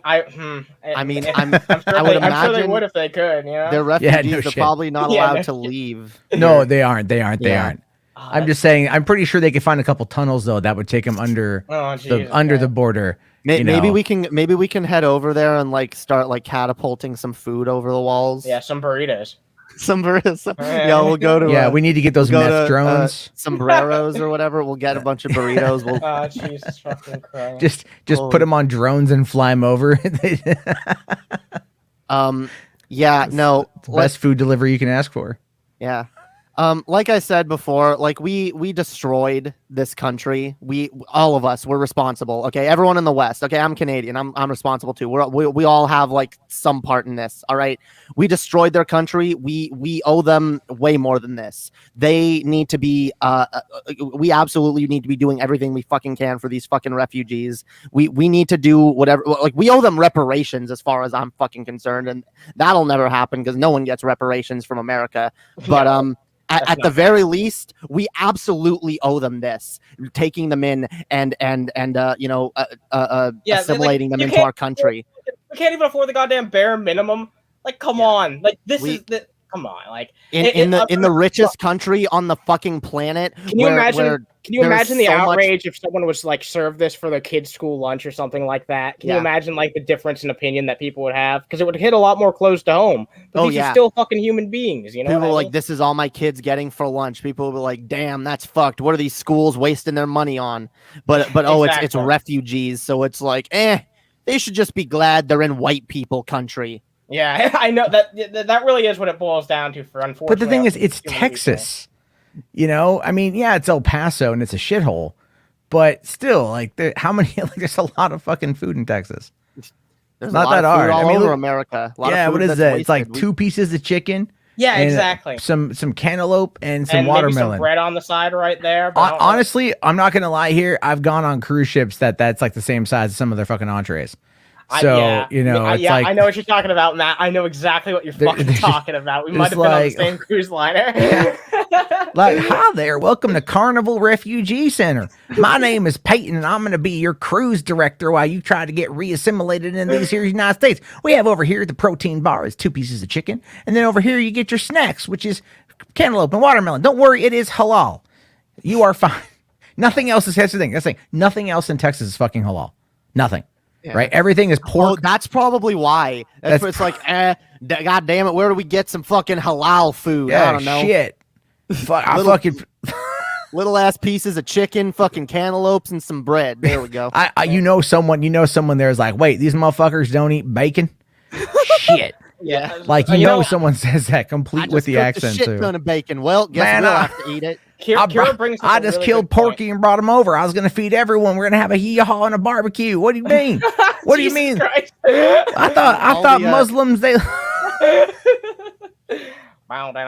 mean, I sure they would if they could. You know, they're refugees. They're probably not allowed to leave. No, they aren't. They aren't. I'm just saying. I'm pretty sure they could find a couple tunnels though that would take them under the border. Maybe we can head over there and like start like catapulting some food over the walls. Yeah, some burritos. Yeah, we'll go to. Yeah, we need to get those meth drones, sombreros or whatever. We'll get a bunch of burritos. Oh, Jesus fucking Christ! Just put them on drones and fly them over. Yeah, no, it's the best food delivery you can ask for. Yeah. Like I said before, like we destroyed this country. All of us were responsible. Okay, everyone in the West. Okay, I'm Canadian. I'm responsible too. We all have like some part in this. All right, we destroyed their country. We owe them way more than this. They need to be. We absolutely need to be doing everything we fucking can for these fucking refugees. We need to do whatever. Like we owe them reparations, as far as I'm fucking concerned, and that'll never happen because no one gets reparations from America. But At the very least, we absolutely owe them this, taking them in and assimilating them into our country. We can't even afford the goddamn bare minimum. Like, come on. Like, come on. Like, in the richest country on the fucking planet. Can you imagine? Can you imagine the outrage if someone was like served this for their kids' school lunch or something like that? Can you imagine like the difference in opinion that people would have? Because it would hit a lot more close to home. But these are still fucking human beings, you know. People are like, this is all my kids getting for lunch. People will be like, damn, that's fucked. What are these schools wasting their money on? But it's refugees, so it's like, they should just be glad they're in white people country. Yeah, I know that really is what it boils down to. For unfortunately, but the thing is, it's Texas. People. You know, I mean, yeah, it's El Paso and it's a shithole, but still, like, how many? Like, there's a lot of fucking food in Texas. There's not that hard. All over America. What is that? It's like 2 pieces of chicken, Yeah, and exactly. Some cantaloupe and some and watermelon. Maybe some bread on the side right there. But Honestly, I'm not gonna lie here. I've gone on cruise ships that's like the same size as some of their fucking entrees. So I know what you're talking about, Matt. I know exactly what you're fucking talking about. We might have been on the same cruise liner. Like, hi there, welcome to Carnival Refugee Center. My name is Peyton, and I'm going to be your cruise director while you try to get reassimilated in these here United States. We have over here the protein bar is 2 pieces of chicken, and then over here you get your snacks, which is cantaloupe and watermelon. Don't worry, it is halal. You are fine. Nothing else is that's the thing. That's the thing. Nothing else in Texas is fucking halal. Nothing. Yeah. Right? Everything is pork. Oh, that's probably why. That's where it's like, god damn it, where do we get some fucking halal food? Yeah, I don't know. Shit. Little ass pieces of chicken, fucking cantaloupes, and some bread. There we go. You know someone there is like, wait, these motherfuckers don't eat bacon? Shit. Yeah. Like someone says that complete with the accent too. Shit ton of bacon. Well, guess we'll have to eat it. I just killed Porky and brought him over. I was gonna feed everyone. We're gonna have a hee-haw and a barbecue. What do you mean? What do you mean? Christ. I thought Muslims they. I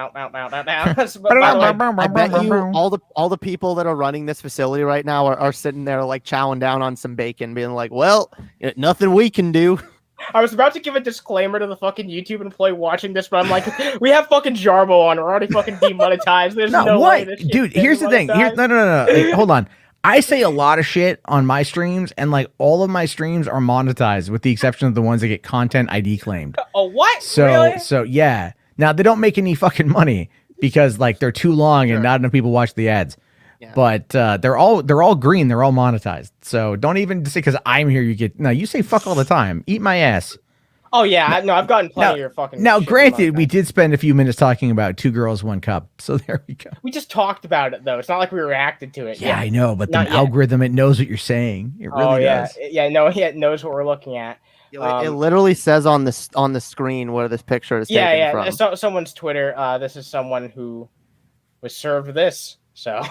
bet you all the people that are running this facility right now are sitting there like chowing down on some bacon, being like, "Well, nothing we can do." I was about to give a disclaimer to the fucking YouTube employee watching this, but I'm like, we have fucking Jarbo on. We're already fucking demonetized. There's no way this dude. Here's the thing. No. Like, hold on. I say a lot of shit on my streams, and like all of my streams are monetized, with the exception of the ones that get content ID claimed. Oh, what? So really? Yeah. Now they don't make any fucking money because like they're too long and not enough people watch the ads. Yeah. But they're all green. They're all monetized. So don't even say because I'm here. You say fuck all the time. Eat my ass. Oh yeah, no, I've gotten plenty of your fucking. Now, granted, we did spend a few minutes talking about 2 Girls, 1 Cup. So there we go. We just talked about it though. It's not like we reacted to it. Yeah, I know, but the algorithm it knows what you're saying. It really does. It knows what we're looking at. It literally says on the screen where this picture is taken from. So, someone's Twitter. This is someone who was served this. So,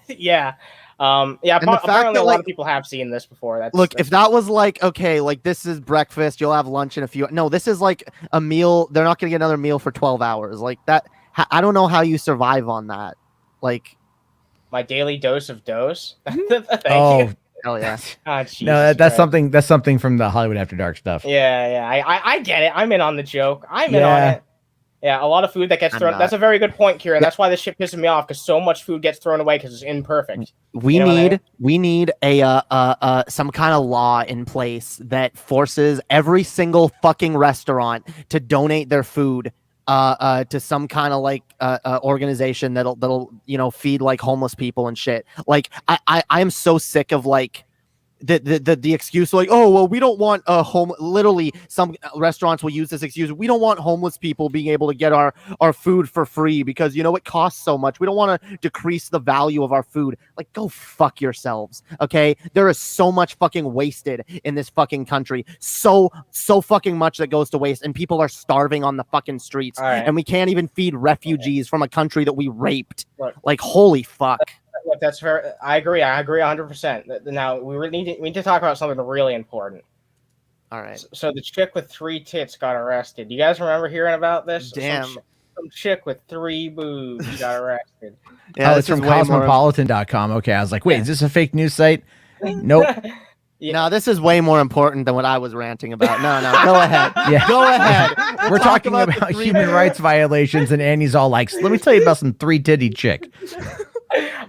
yeah. Apparently a lot of people have seen this before. If that was like, okay, like this is breakfast, you'll have lunch in a few. No, this is like a meal. They're not going to get another meal for 12 hours. Like that. I don't know how you survive on that. Like my daily dose of dose. Thank you. Hell yeah. No, that's something from the Hollywood After Dark stuff. Yeah. I get it. I'm in on the joke. I'm in on it. Yeah, a lot of food that gets thrown. That's a very good point, Kieran. That's why this shit pisses me off, because so much food gets thrown away because it's imperfect. We need a some kind of law in place that forces every single fucking restaurant to donate their food to some kind of like organization that'll feed like homeless people and shit. Like I am so sick of like the excuse like, oh well, we don't want literally some restaurants will use this excuse, we don't want homeless people being able to get our food for free because it costs so much. We don't want to decrease the value of our food. Like, go fuck yourselves. Okay, there is so much fucking wasted in this fucking country, so fucking much that goes to waste, and people are starving on the fucking streets, and we can't even feed refugees from a country that we raped. Like, holy fuck. That's fair. I agree 100%. Now we need to talk about something really important. All right. So the chick with 3 tits got arrested. You guys remember hearing about this? Damn. Some chick with 3 boobs got arrested. Yeah, it's from cosmopolitan.com. Okay, I was like, wait, is this a fake news site? Nope. No, this is way more important than what I was ranting about. No, go ahead. Yeah. Go ahead. We're talking about human rights violations, and Annie's all like, let me tell you about some 3-titty chick.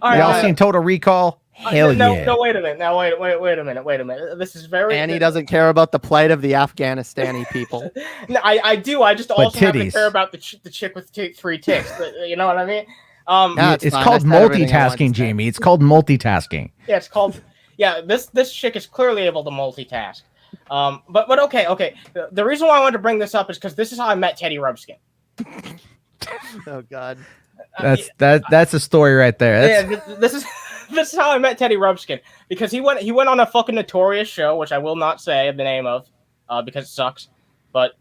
Y'all seen Total Recall? Hell yeah. No, wait a minute. Now, wait a minute. This is very... Annie doesn't care about the plight of the Afghanistani people. No, I do. I just also have to care about the chick with 3 tits. You know what I mean? It's called multitasking, Jamie. It's called multitasking. Yeah, it's called... Yeah, this chick is clearly able to multitask. But okay. The reason why I wanted to bring this up is because this is how I met Teddy Rubskin. Oh God. That's a story right there. Yeah, this is how I met Teddy Rubskin, because he went on a fucking notorious show, which I will not say the name of, because it sucks. But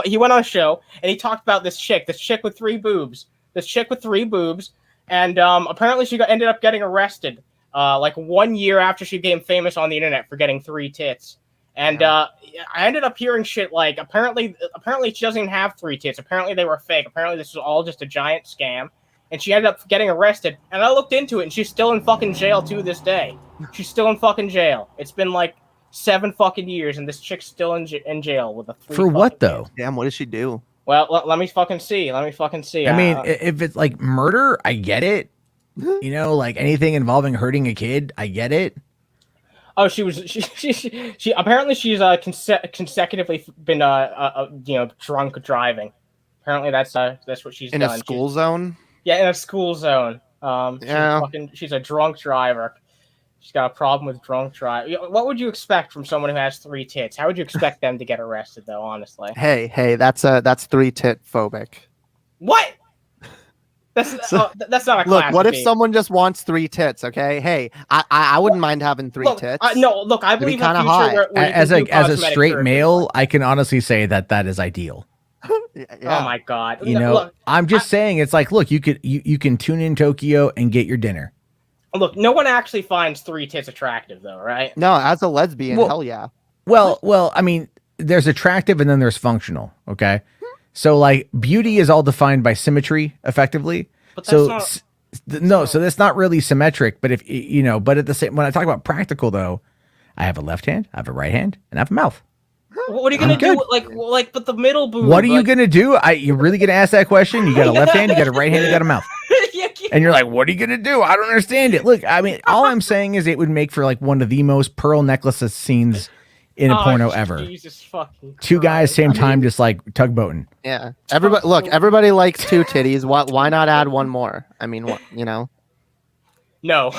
he went on a show and he talked about this chick with 3 boobs, and apparently she ended up getting arrested like 1 year after she became famous on the internet for getting 3 tits. And I ended up hearing shit like apparently she doesn't even have 3 tits. Apparently they were fake. Apparently this was all just a giant scam. And she ended up getting arrested. And I looked into it, and she's still in fucking jail to this day. She's still in fucking jail. It's been like 7 fucking years, and this chick's still in jail with a 3 For what though? kids. Damn, what did she do? Well, let me fucking see. I mean, if it's like murder, I get it. You know, like anything involving hurting a kid, I get it. Oh, she apparently she's consecutively been drunk driving. Apparently that's what she's in done. A school zone. Yeah, in a school zone. She's a drunk driver. She's got a problem with drunk drive. What would you expect from someone who has 3 tits? How would you expect them to get arrested, though? Honestly. Hey, that's 3 tit phobic. What? That's not a look. What if class someone just wants 3 tits? Okay, hey, I wouldn't mind having 3 tits. No, look, I believe in a future high. where As a straight male, I can honestly say that is ideal. Yeah. Oh my god! You know, look, I'm just saying, it's like, look, you can tune in Tokyo and get your dinner. Look, no one actually finds 3 tits attractive, though, right? No, as a lesbian, hell yeah. Well, I mean, there's attractive and then there's functional. Okay, so like beauty is all defined by symmetry, effectively. But that's so that's not really symmetric. But if you know, but at the same, when I talk about practical, though, I have a left hand, I have a right hand, and I have a mouth. What are you gonna do? Like, but the middle boob. What are you gonna do? You really gonna ask that question? You got a left hand, you got a right hand, you got a mouth. And you're like, what are you gonna do? I don't understand it. Look, I mean, all I'm saying is it would make for like one of the most pearl necklaces scenes in a porno ever. Jesus fucking 2 guys, same time, just like tugboating. Yeah. Everybody likes 2 titties. Why not add 1 more? I mean, what, you know? No.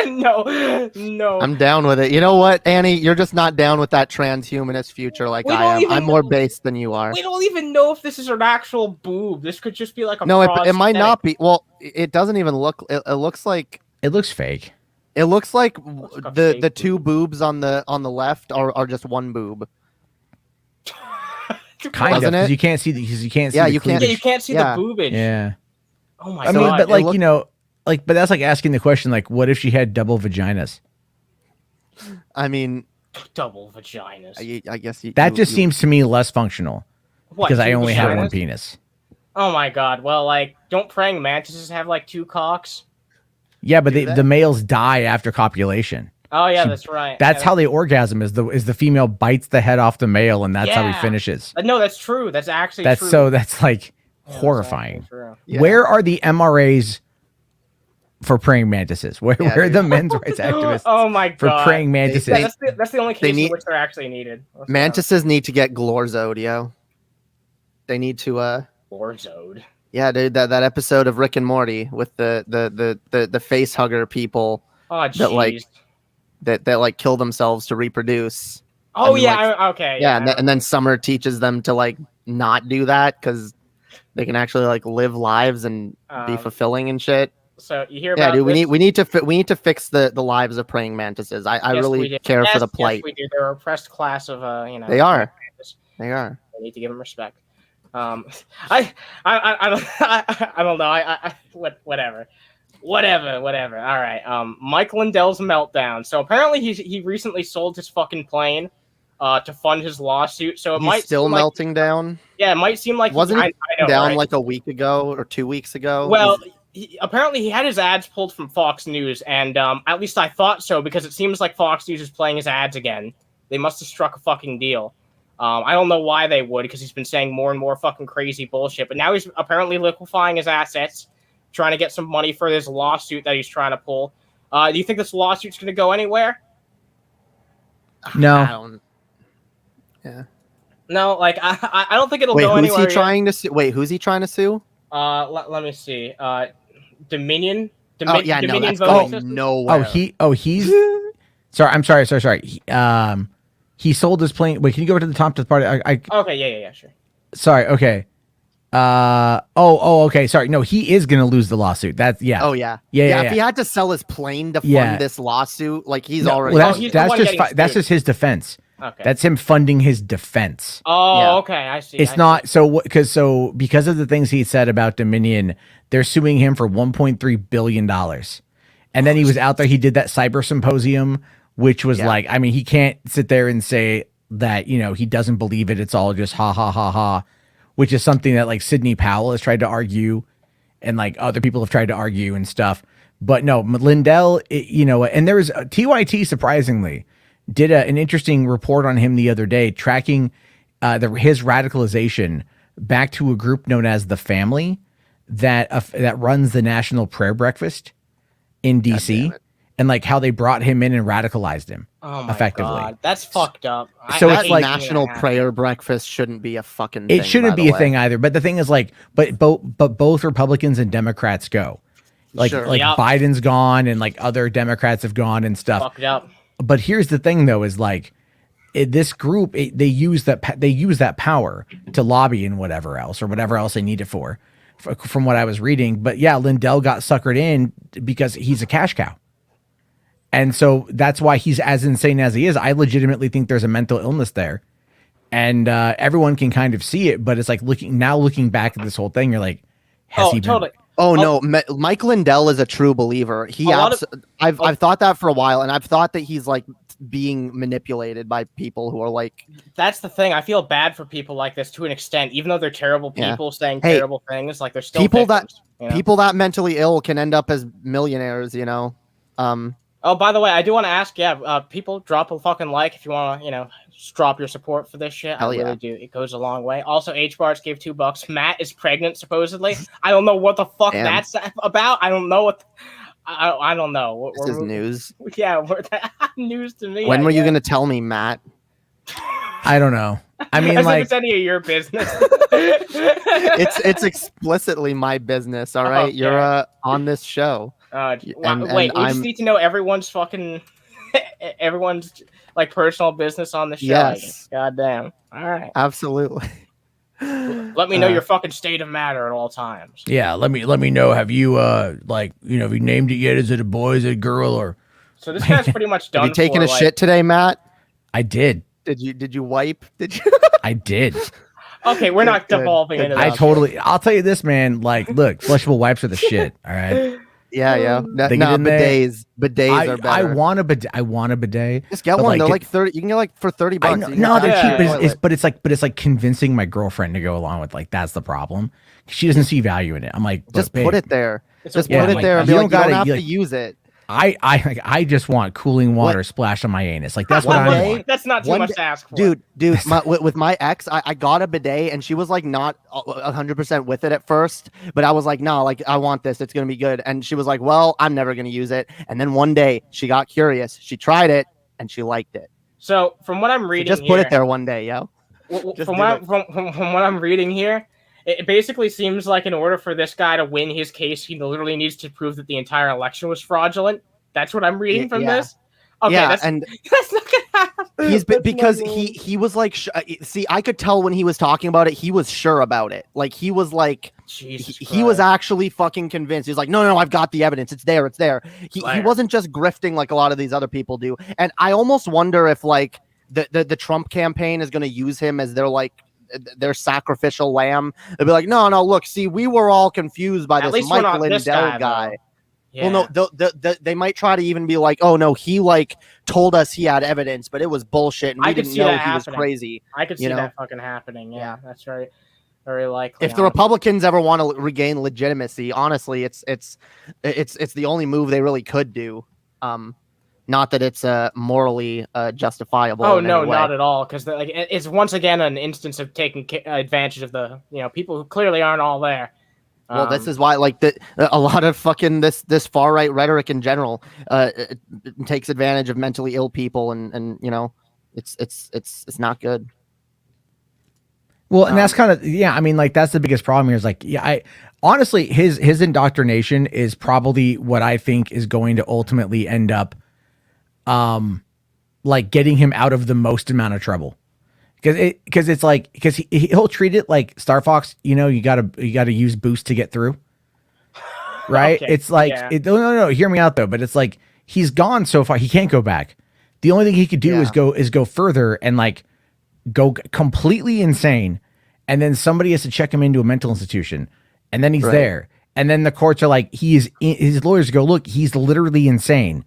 No. I'm down with it. You know what, Annie? You're just not down with that transhumanist future like I am. I'm more based than you are. We don't even know if this is an actual boob. This could just be like a No, it might not be. Well, it doesn't even look. It looks like. It looks fake. It looks like the 2 boobs on the left are just 1 boob. Kind of, because you can't see because you can't see. Yeah, you can't see the boobage. Yeah. Oh my god. I mean, but like, you know, like, but that's like asking the question, like, what if she had double vaginas? I mean, double vaginas. I guess that just seems to me less functional. Because I only have 1 penis. Oh my god. Well, like, don't praying mantises have like 2 cocks? Yeah, but the males die after copulation. Oh yeah, that's right. That's how they orgasm. Is the female bites the head off the male, and that's how he finishes. No, that's true. That's actually true. So that's like horrifying. Yeah. Where are the MRAs for praying mantises? Where are the men's rights activists? Oh my god, for praying mantises? That's the only case in which they're actually needed. Mantises need to get Glorzode, yo. They need to Glorzode. Yeah, dude, that episode of Rick and Morty with the face hugger people. Oh jeez. That like kill themselves to reproduce. Oh yeah, okay. Yeah, and then Summer teaches them to like not do that because they can actually like live lives and be fulfilling and shit. So you hear about? Yeah, dude, we need to fix the lives of praying mantises. I really care for the plight. Yes, we do. They're a oppressed class of They are. They are. We need to give them respect. I don't know. Whatever. All right. Mike Lindell's meltdown. So apparently he recently sold his fucking plane to fund his lawsuit. So it might still melting down. Yeah, it might seem like wasn't it down like a week ago or 2 weeks ago? Well, apparently he had his ads pulled from Fox News, and at least I thought so because it seems like Fox News is playing his ads again. They must have struck a fucking deal. I don't know why they would, because he's been saying more and more fucking crazy bullshit. But now he's apparently liquefying his assets, trying to get some money for this lawsuit that he's trying to pull. Do you think this lawsuit's going to go anywhere? No. Yeah. No, like I don't think it'll go anywhere. Who's he trying to sue? Wait, who's he trying to sue? Let me see. Dominion. Yeah, Dominion no. He's sorry. I'm sorry. He sold his plane. Wait, can you go to the top of the party? Okay, yeah, sure. Sorry. Okay. Okay. Sorry. No, he is gonna lose the lawsuit. That's yeah. Oh yeah. Yeah. If he had to sell his plane to fund this lawsuit, like he's already. Well, that's just his defense. Okay. That's him funding his defense. Oh, yeah. Okay, I see. It's not because of the things he said about Dominion, they're suing him for $1.3 billion. And then he was out there. He did that cyber symposium which was like, I mean, he can't sit there and say that, you know, he doesn't believe it. It's all just ha ha ha ha, which is something that like Sidney Powell has tried to argue, and like other people have tried to argue and stuff. But no, Lindell, you know, and there was TYT surprisingly did an interesting report on him the other day, tracking his radicalization back to a group known as the Family that runs the National Prayer Breakfast in DC, and like how they brought him in and radicalized him. Oh my effectively. God, that's fucked up. So it's it's like National Prayer Breakfast shouldn't be a fucking thing. It shouldn't be a thing either. But the thing is, like, but both Republicans and Democrats go. Like, Biden's gone, and like other Democrats have gone and stuff. Fucked up. But here's the thing, though, is like this group, they use that power to lobby and whatever else they need it for, from what I was reading. But yeah, Lindell got suckered in because he's a cash cow. And so that's why he's as insane as he is. I legitimately think there's a mental illness there, and everyone can kind of see it. But it's like looking back at this whole thing, you're like, has he been? Totally. Oh no, Mike Lindell is a true believer. I've thought that for a while, and I've thought that he's like being manipulated by people who are like. That's the thing. I feel bad for people like this to an extent, even though they're terrible people saying terrible things. Like they're still people victims, people that mentally ill can end up as millionaires. You know. Oh, by the way, I do want to ask, people drop a fucking like if you want to, drop your support for this shit. I really do. It goes a long way. Also, H-Bars gave $2. Matt is pregnant, supposedly. I don't know what the fuck that's about. I don't know what. I don't know. This is news. Yeah, news to me. When were you going to tell me, Matt? I don't know. I mean, as like, if it's any of your business. it's explicitly my business. All right, you're on this show. Wait, we just need to know everyone's like personal business on the show. Yes. God damn. All right. Absolutely. Let me know your fucking state of matter at all times. Yeah, let me know. Have you have you named it yet? Is it a boy? Is it a girl? Or so this guy's pretty much done. Have you taken a shit today, Matt? I did. Did you wipe? Did you? I did. Okay, we're not devolving into that. I'll tell you this, man. Like, look, flushable wipes are the shit. All right. Yeah. Bidets are better. I want a bidet. Just get one. They're like 30. You can get like for $30. No, they're cheap. But it's like convincing my girlfriend to go along with. Like, that's the problem. She doesn't see value in it. I'm like, just put it there. Just put it there and be like, you don't have to use it. I just want cooling water splashed on my anus. Like, that's what I want. That's not too much to ask for. Dude, with my ex, I got a bidet and she was like not 100% with it at first, but I was like, no, like I want this. It's going to be good. And she was like, well, I'm never going to use it. And then one day she got curious. She tried it and she liked it. So from what I'm reading, just put it there one day, yo. From what I'm reading here, it basically seems like in order for this guy to win his case, he literally needs to prove that the entire election was fraudulent. That's what I'm reading from this. Okay, that's not gonna happen. Because he was like, see, I could tell when he was talking about it, he was sure about it. Like he was like, he was actually fucking convinced. He was like, no, I've got the evidence. It's there. He wasn't just grifting like a lot of these other people do. And I almost wonder if like the Trump campaign is going to use him as their sacrificial lamb. They'll be like, no, look, see, we were all confused by this Mike Lindell guy. Yeah. Well, no, they might try to even be like, oh no, he like told us he had evidence, but it was bullshit, and we didn't know he was crazy. I could see that fucking happening. Yeah, that's very, very likely. If the Republicans ever want to regain legitimacy, honestly, it's the only move they really could do. Not that it's morally justifiable. Oh no, not at all. Because it's once again an instance of taking advantage of the people who clearly aren't all there. Well, this is why a lot of fucking this far right rhetoric in general it takes advantage of mentally ill people, and it's not good. Well, and that's kind of I mean, like that's the biggest problem here is like I honestly his indoctrination is probably what I think is going to ultimately end up like getting him out of the most amount of trouble. Because he'll treat it like Star Fox, you gotta use boost to get through, right? Okay. It's like no, hear me out though. But it's like he's gone so far, he can't go back. The only thing he could do is go further and like go completely insane, and then somebody has to check him into a mental institution, and then he's there, and then the courts are like his lawyers go, look, he's literally insane.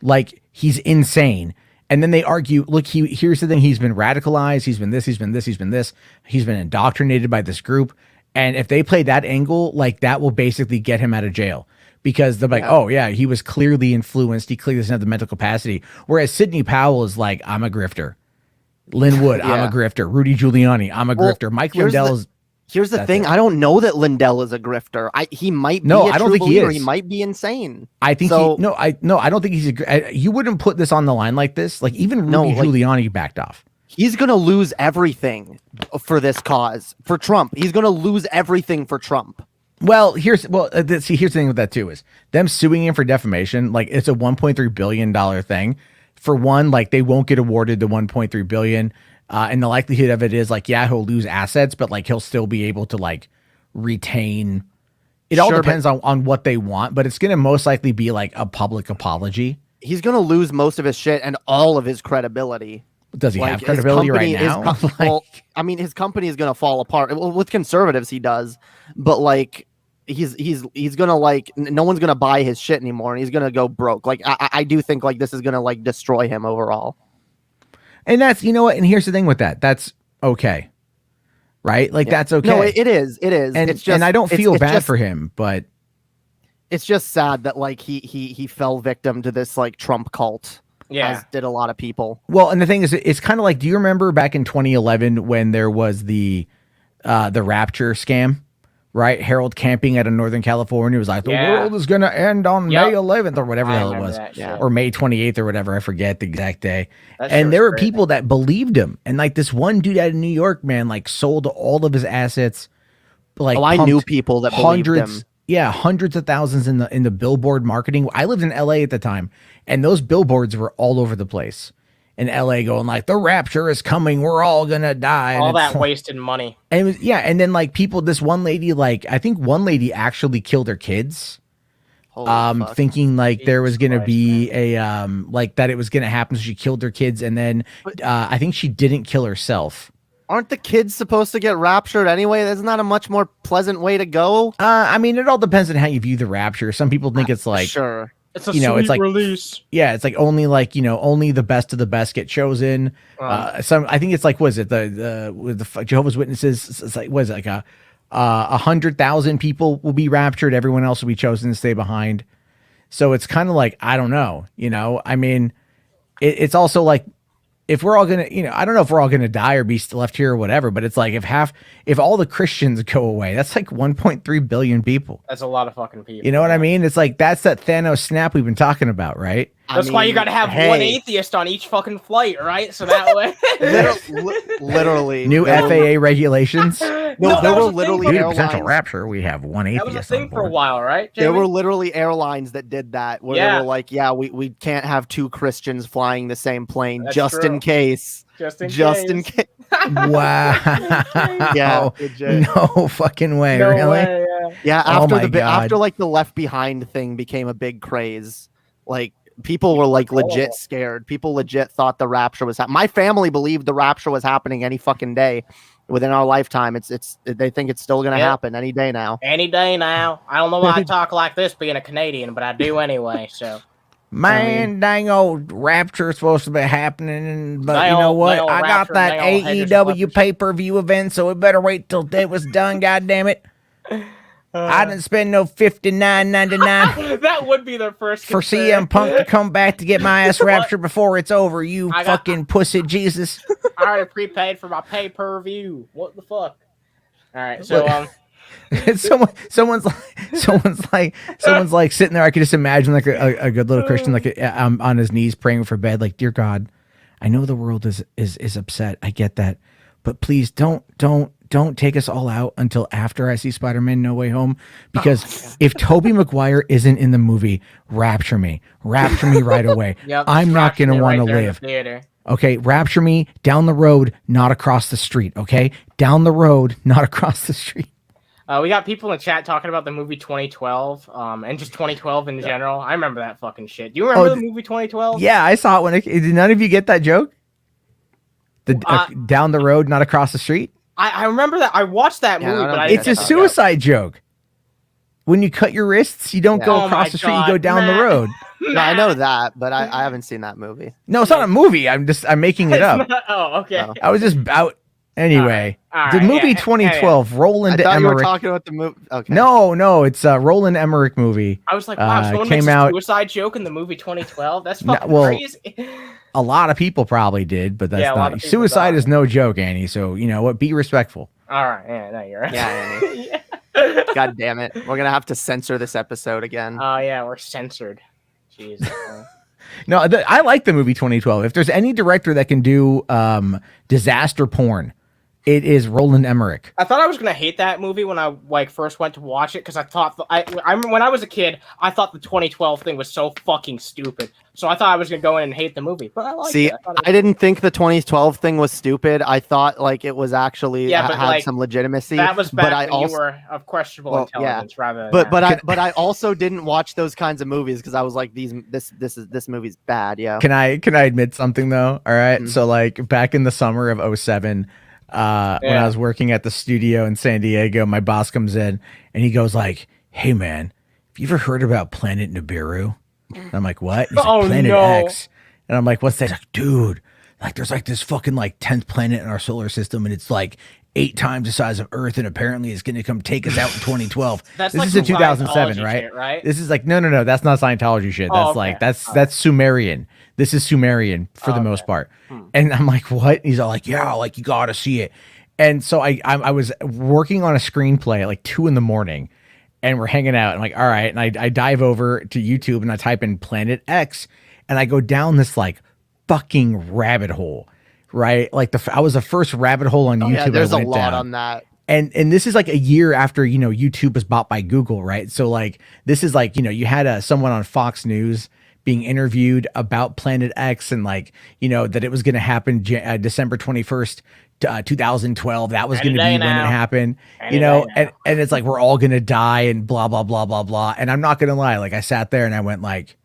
like he's insane. And then they argue, look, here's the thing. He's been radicalized. He's been this, he's been this, he's been this. He's been indoctrinated by this group. And if they play that angle, like that will basically get him out of jail because they're like, oh yeah, he was clearly influenced. He clearly doesn't have the mental capacity. Whereas Sidney Powell is like, I'm a grifter. Lynn Wood, I'm a grifter. Rudy Giuliani, I'm a grifter. Mike Lindell is. Here's the thing. I don't know that Lindell is a grifter. He might be I don't think he is. He might be insane. I think I don't think he's you wouldn't put this on the line like this. Like even Rudy Giuliani backed off. He's going to lose everything for this cause, for Trump. He's going to lose everything for Trump. Well, here's the thing with that too is them suing him for defamation. Like it's a $1.3 billion thing. For one, like they won't get awarded the $1.3 billion. And the likelihood of it is like, yeah, he'll lose assets, but like he'll still be able to like retain. It all depends on what they want, but it's going to most likely be like a public apology. He's going to lose most of his shit and all of his credibility. Does he have credibility right now? Well, I mean, his company is going to fall apart. Well, with conservatives, he does, but like he's going to like no one's going to buy his shit anymore, and he's going to go broke. Like I do think like this is going to like destroy him overall. And that's, you know what? And here's the thing with that. That's okay. Right? Like that's okay. No, it is. It is. And, it's just, and I don't feel bad for him, but it's just sad that like he fell victim to this like Trump cult. Yeah. As did a lot of people. Well, and the thing is, it's kind of like, do you remember back in 2011 when there was the Rapture scam? Right, Harold camping out of Northern California was like, the world is going to end on May 11th or whatever the hell it was, or May 28th or whatever. I forget the exact day. And there were people that believed him. And like this one dude out of New York, man, like sold all of his assets. Like I knew people that believed him. Yeah, hundreds of thousands in the billboard marketing. I lived in LA at the time, and those billboards were all over the place. In LA going like, the rapture is coming, we're all gonna die. All that wasted money. And it was, and then like people, this one lady, like I think one lady actually killed her kids. Thinking like there was gonna be a like that it was gonna happen, so she killed her kids, and then I think she didn't kill herself. Aren't the kids supposed to get raptured anyway? Isn't that a much more pleasant way to go? I mean, it all depends on how you view the rapture. Some people think it's like it's a sweet release. Yeah, it's like only like, only the best of the best get chosen. I think it's like, was it the Jehovah's Witnesses? It's like, was it like 100,000 people will be raptured. Everyone else will be chosen to stay behind. So it's kind of like, I don't know, I mean, it's also like, if we're all going to, I don't know if we're all going to die or be left here or whatever, but it's like if all the Christians go away, that's like 1.3 billion people. That's a lot of fucking people. You know what I mean? It's like, that's that Thanos snap we've been talking about, right? That's why you got to have one atheist on each fucking flight, right? So that way. literally. New FAA regulations. No, there were literally due to potential rapture, we have one atheist. That was a thing for a while, right, Jamie? There were literally airlines that did that, where they were like, we can't have two Christians flying the same plane just in case. Just in case. Wow. Yeah. No fucking way. No really? Way, yeah. After like the Left Behind thing became a big craze, like people were like legit scared. People legit thought the rapture was happening. My family believed the rapture was happening any fucking day within our lifetime. They think it's still gonna happen any day now. Any day now. I don't know why I talk like this being a Canadian, but I do anyway. So man, dang old rapture is supposed to be happening, but you know what? I got that AEW pay-per-view event, so we better wait till it was done. God damn it! I didn't spend no $59.99. That would be their first for CM Punk to come back to get my ass raptured before it's over. You fucking pussy Jesus! I already prepaid for my pay-per-view. What the fuck? All right, so someone's like sitting there. I could just imagine like a good little Christian like on his knees praying for bed, like, dear God, I know the world is upset. I get that, but please don't take us all out until after I see Spider-Man No Way Home, because if Tobey Maguire isn't in the movie, rapture me right away. I'm not gonna want to live. Okay, rapture me down the road, not across the street. Okay, down the road, not across the street. We got people in the chat talking about the movie 2012, and just 2012 in general. I remember that fucking shit. Do you remember the movie 2012? Yeah, I saw it did none of you get that joke? Down the road, not across the street? I remember that. I watched that movie, but it's a suicide joke. When you cut your wrists, you don't go across the street, you go down the road. No, I know that, but I haven't seen that movie. No, it's not a movie. I'm making it up. Oh, okay. Oh. I was just out. Anyway, All the right, movie yeah, 2012, I Roland thought you were Emmerich. talking about the movie. Okay. No, it's a Roland Emmerich movie. I was like, wow, someone came makes out- a suicide joke in the movie 2012. That's No, fucking well, crazy. A lot of people probably did, but that's Yeah, a lot not. of people Suicide died. is no joke, Annie. So you know what? Be respectful. All right, yeah, no, you're right. Yeah, yeah. God damn it. We're gonna have to censor this episode again. Oh yeah, we're censored. Jeez. No, I like the movie 2012. If there's any director that can do disaster porn, it is Roland Emmerich. I thought I was gonna hate that movie when I first went to watch it because I thought I remember when I was a kid I thought the 2012 thing was so fucking stupid. So I thought I was gonna go in and hate the movie, but I liked See, it. I didn't think the 2012 thing was stupid. I thought like it was actually Yeah, but, had like, some legitimacy. that was back but I when also, you were of questionable Well, yeah. intelligence rather than but I also didn't watch those kinds of movies because I was like this movie's bad. Yeah. Can I admit something though? All right. Mhm. So like back in the summer of 07, when I was working at the studio in San Diego, my boss comes in and he goes like, "Hey man, have you ever heard about Planet Nibiru?" And I'm like, "What?" He's like, Oh, Planet no. X. And I'm like, "What's that?" He's like, "Dude, like there's like this fucking like 10th planet in our solar system and it's like 8 times the size of Earth and apparently it's going to come take us out in 2012." That's this like is in some 2007, Scientology right? shit, right? This is like no, that's not Scientology shit. That's Oh, okay. like that's Sumerian. This is Sumerian for the Okay. most part. And I'm like, "What?" He's all like, "Yeah, like you got to see it." And so I was working on a screenplay at like 2 a.m. and we're hanging out and like, all right. And I dive over to YouTube and I type in Planet X and I go down this like fucking rabbit hole, right? Like I was the first rabbit hole on YouTube. Yeah, there's I a went lot down. on that. And this is like a year after, you know, YouTube was bought by Google, right? So like, this is like, you know, you had someone on Fox News being interviewed about Planet X and like, you know, that it was going to happen December 21st, 2012. That was going to be when it happened, you know, and it's like, we're all going to die and blah, blah, blah, blah, blah. And I'm not going to lie. Like I sat there and I went like,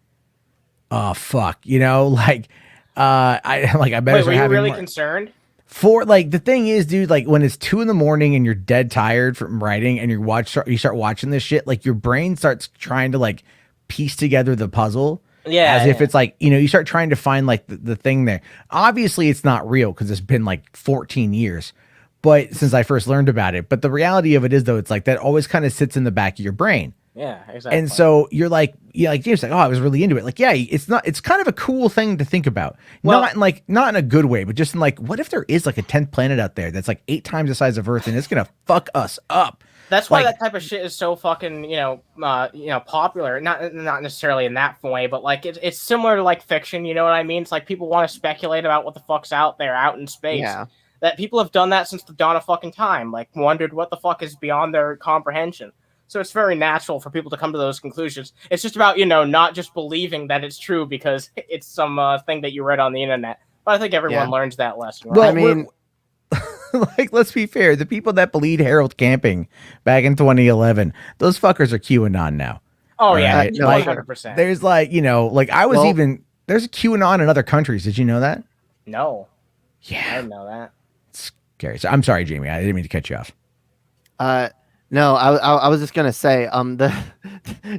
oh, fuck, you know, like, I better Wait, start were you having really more. concerned? For like the thing is, dude, like when it's 2 a.m. and you're dead tired from writing and you start watching this shit, like your brain starts trying to like piece together the puzzle. Yeah, As if it's like, you know, you start trying to find like the thing there. Obviously it's not real because it's been like 14 years, but since I first learned about it. But the reality of it is though, it's like that always kind of sits in the back of your brain. Yeah, exactly. And so you're like, James, like, oh, I was really into it. Like, yeah, it's kind of a cool thing to think about. Well- Not in a good way, but just in like, what if there is like a 10th planet out there that's like 8 times the size of Earth and it's going to fuck us up? That's why like- that type of shit is so fucking, popular. Not necessarily in that way, but like it's similar to like fiction. You know what I mean? It's like people want to speculate about what the fuck's out there, out in space. Yeah. That people have done that since the dawn of fucking time. Like wondered what the fuck is beyond their comprehension. So it's very natural for people to come to those conclusions. It's just about not just believing that it's true because it's some thing that you read on the internet. But I think everyone learns that lesson. Right? Well, I mean, like, let's be fair. The people that believed Harold Camping back in 2011, those fuckers are QAnon now. Oh yeah, Right? no, 100%. There's like, like I was there's a QAnon in other countries. Did you know that? No, I Yeah. didn't know that. Scary. So I'm sorry, Jamie. I didn't mean to cut you off. no, I was just gonna say,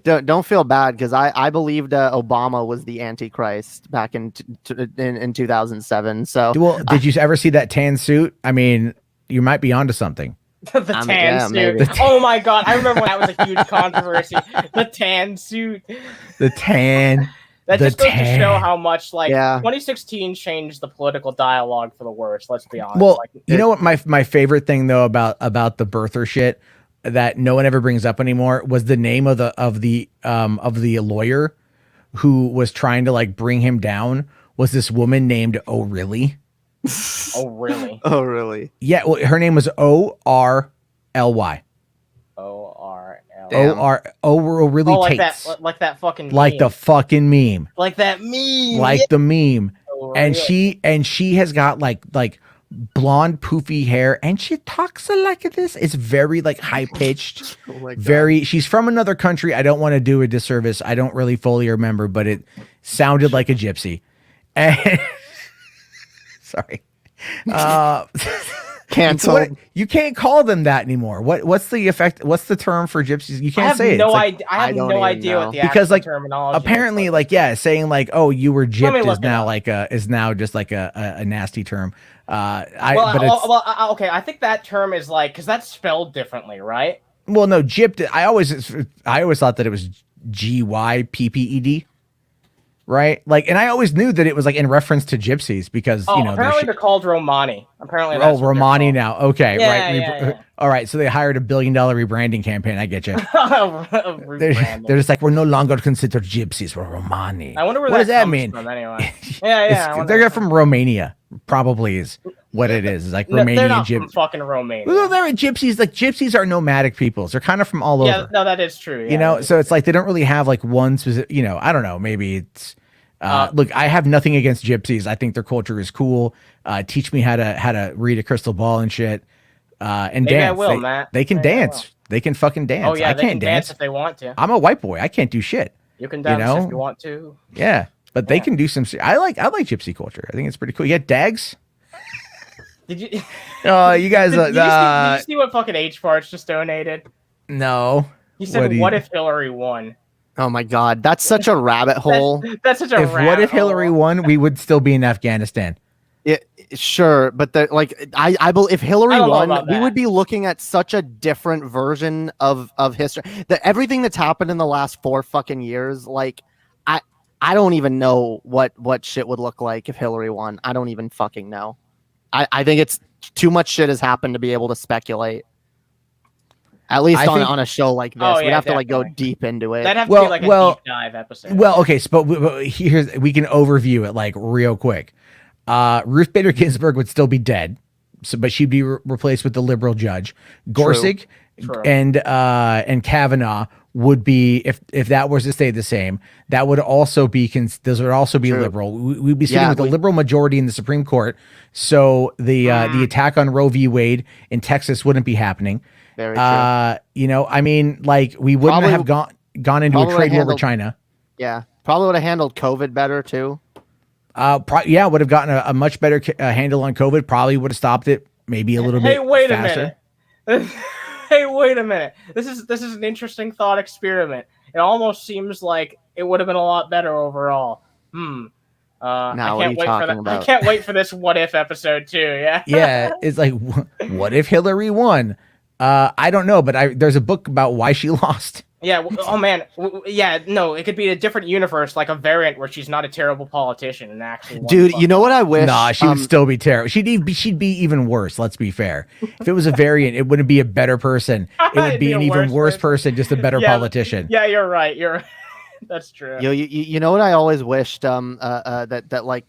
don't feel bad because I believed Obama was the Antichrist back in 2007. So Well, did you ever see that tan suit? I mean, you might be onto something. The tan yeah, suit. maybe. Oh my god, I remember when that was a huge controversy. The tan suit. The tan. That The just goes to tan. show how much 2016 changed the political dialogue for the worse. Let's be honest. Well, Like, you know what my favorite thing though about the birther shit that no one ever brings up anymore was the name of the lawyer who was trying to like bring him down was this woman named Oh Really? oh really? Oh, really? Yeah, well, her name was ORLY. ORL. Damn. Really Oh, like Tates. like that fucking Like meme. the fucking meme. like that meme. Like the meme. Oh, And really? she has got like blonde poofy hair and she talks like this. It's very like high pitched. Oh my God. Very she's from another country. I don't want to do a disservice. I don't really fully remember, but it sounded like a gypsy. And sorry. Canceled. You can't call them that anymore. What's the effect? What's the term for gypsies? You can't say it. No It's idea. I have don't no even idea know. what the Because, actual like, terminology apparently, is. like, yeah, saying like, oh, you were Let me gypped look is it now up. like is now just like a nasty term. Okay. I think that term is like because that's spelled differently, right? Well, no, gypped. I always thought that it was GYPPED. Right, like, and I always knew that it was like in reference to gypsies because apparently they're called Romani. Apparently, that's Romani now. Okay, yeah, right. Yeah. All right, so they hired $1 billion rebranding campaign. I get you. They're just like, we're no longer considered gypsies. We're Romani. I wonder where what that does that comes mean? From, anyway. Yeah. They're from Romania. Probably is what it is. It's like Romanian they're not gypsies. from fucking Romania. Well, they're gypsies. Like gypsies are nomadic peoples. They're kind of from all over. Yeah, no, that is true. Yeah, so it's like they don't really have like one specific. I don't know. Maybe it's. Look, I have nothing against gypsies. I think their culture is cool. Teach me how to read a crystal ball and shit. And maybe dance. I will, Matt. They can dance. They can fucking dance. Oh yeah, I can't dance if they want to. I'm a white boy. I can't do shit. You can dance if you want to. Yeah, but they can do some. I like gypsy culture. I think it's pretty cool. You got dags. Did you? Oh, you guys. Did you see what fucking H Parts just donated? No. He said, "What if Hillary won?" Oh my God, that's such a rabbit hole. That's such a rabbit what if Hillary hole. won? We would still be in Afghanistan. Sure, but I believe if Hillary won, we that. would be looking at such a different version of history. Everything that's happened in the last 4 fucking years, like I don't even know what shit would look like if Hillary won. I don't even fucking know. I think it's too much shit has happened to be able to speculate. At least on a show like this, we'd have to like go deep into it. That'd have to be like a deep dive episode. Well, okay, but we can overview it like real quick. Ruth Bader Ginsburg would still be dead, but she'd be replaced with the liberal judge. Gorsuch and Kavanaugh would be if that was to stay the same. That would also be those would also be liberal. We'd be sitting with a liberal majority in the Supreme Court. So the attack on Roe v. Wade in Texas wouldn't be happening. Very true. I mean, like we wouldn't have gone into a trade war with China. Yeah, probably would have handled COVID better too. Would have gotten a much better handle on COVID. Probably would have stopped it maybe a little bit faster. Hey, wait a minute. This is an interesting thought experiment. It almost seems like it would have been a lot better overall. I can't wait for this what if episode too. Yeah. Yeah, it's like what if Hillary won? I don't know, but there's a book about why she lost. Yeah. Oh man. Yeah. No, it could be a different universe, like a variant where she's not a terrible politician and actually. Dude, you know what I wish? Nah, she would still be terrible. She'd be even worse. Let's be fair. If it was a variant, it wouldn't be a better person. It would be an even worse person, just a better politician. Yeah, you're right. That's true. You know what I always wished that like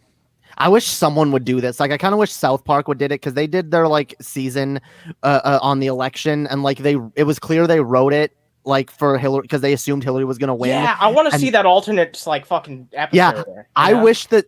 I wish someone would do this. Like I kind of wish South Park would did it because they did their like season on the election and like it was clear they wrote it like for Hillary because they assumed Hillary was gonna win. Yeah, I want to see that alternate like fucking episode. Yeah, I wish that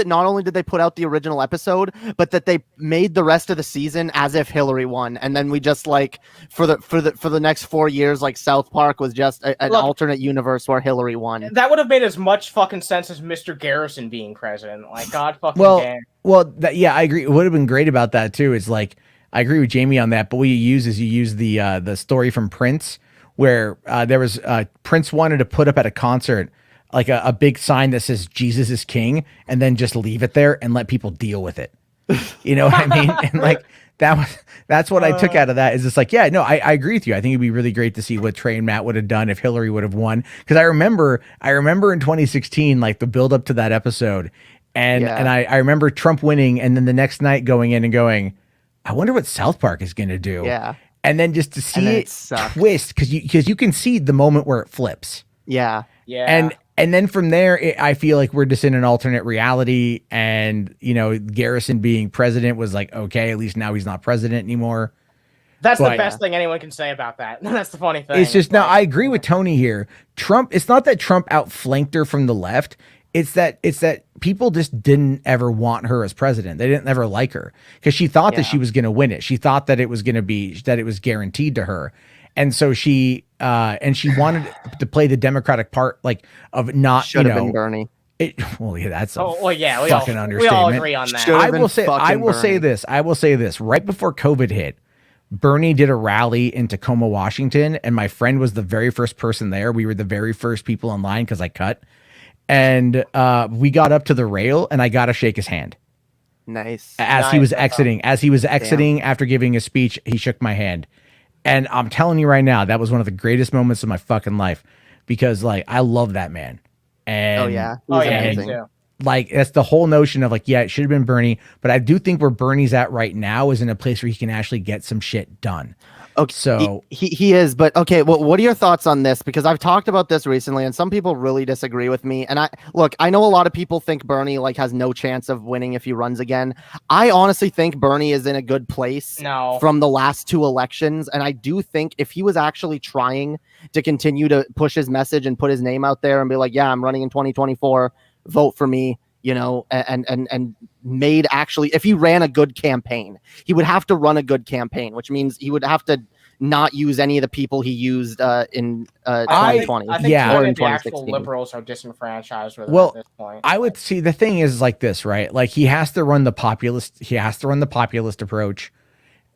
not only did they put out the original episode, but that they made the rest of the season as if Hillary won, and then we just like for the next 4 years, like South Park was just an alternate universe where Hillary won. That would have made as much fucking sense as Mr. Garrison being president. Like God fucking damn. Well, I agree. It would have been great about that too. Is like. I agree with Jamie on that, but what you use the story from Prince, where there was Prince wanted to put up at a concert like a big sign that says Jesus is King, and then just leave it there and let people deal with it. You know what I mean? And like that's what I took out of that. Is it's like, yeah, no, I agree with you. I think it'd be really great to see what Trey and Matt would have done if Hillary would have won. Because I remember in 2016, like the build up to that episode, and I remember Trump winning, and then the next night going in and going, I wonder what South Park is going to do. Yeah. And then just to see it twist, because you can see the moment where it flips. Yeah. Yeah. And then from there, I feel like we're just in an alternate reality. And, Garrison being president was like, okay, at least now he's not president anymore. That's the best thing anyone can say about that. That's the funny thing. It's just, now I agree with Tony here. Trump, it's not that Trump outflanked her from the left. It's that people just didn't ever want her as president. They didn't ever like her because she thought that she was going to win it. She thought that it was guaranteed to her. And so she wanted to play the Democratic part, like of not, should have been Bernie. Well, yeah, that's a we fucking all understatement. agree on that. Should've I been will say fucking this. I will say this. Right before COVID hit, Bernie did a rally in Tacoma, Washington, and my friend was the very first person there. We were the very first people in line because I cut. And we got up to the rail, and I got to shake his hand. Nice. As he was exiting. As he was exiting after giving a speech, he shook my hand. And I'm telling you right now, that was one of the greatest moments of my fucking life because, like, I love that man. And, Me too. like, that's the whole notion of, like, yeah, it should have been Bernie, but I do think where Bernie's at right now is in a place where he can actually get some shit done. Okay, so he is, but okay. Well, what are your thoughts on this? Because I've talked about this recently, and some people really disagree with me. And I know a lot of people think Bernie like has no chance of winning if he runs again. I honestly think Bernie is in a good place from the last 2 elections, and I do think if he was actually trying to continue to push his message and put his name out there and be like, yeah, I'm running in 2024, vote for me. You know, and made actually, if he ran a good campaign, he would have to run a good campaign, which means he would have to not use any of the people he used in 2020. I think the actual liberals are disenfranchised with at this point. I would see the thing is like this, right? Like he has to run the populist approach.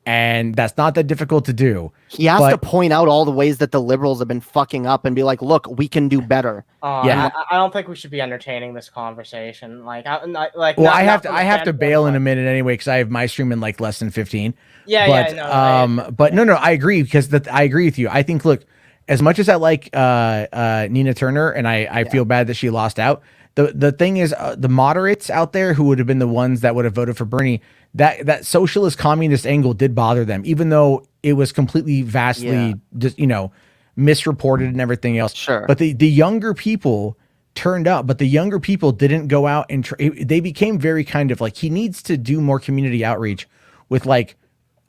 And that's not that difficult to do. He has to point out all the ways that the liberals have been fucking up and be like, look, we can do better. I don't think we should be entertaining this conversation. I have to bail in a minute anyway because I have my stream in like less than 15. But no, I agree because I agree with you. I think, look, as much as I like Nina Turner and I feel bad that she lost out, the thing is the moderates out there who would have been the ones that would have voted for Bernie, that socialist communist angle did bother them, even though it was completely vastly misreported and everything else. Sure. But the younger people turned up, but the younger people didn't go out and they became very kind of like, he needs to do more community outreach with like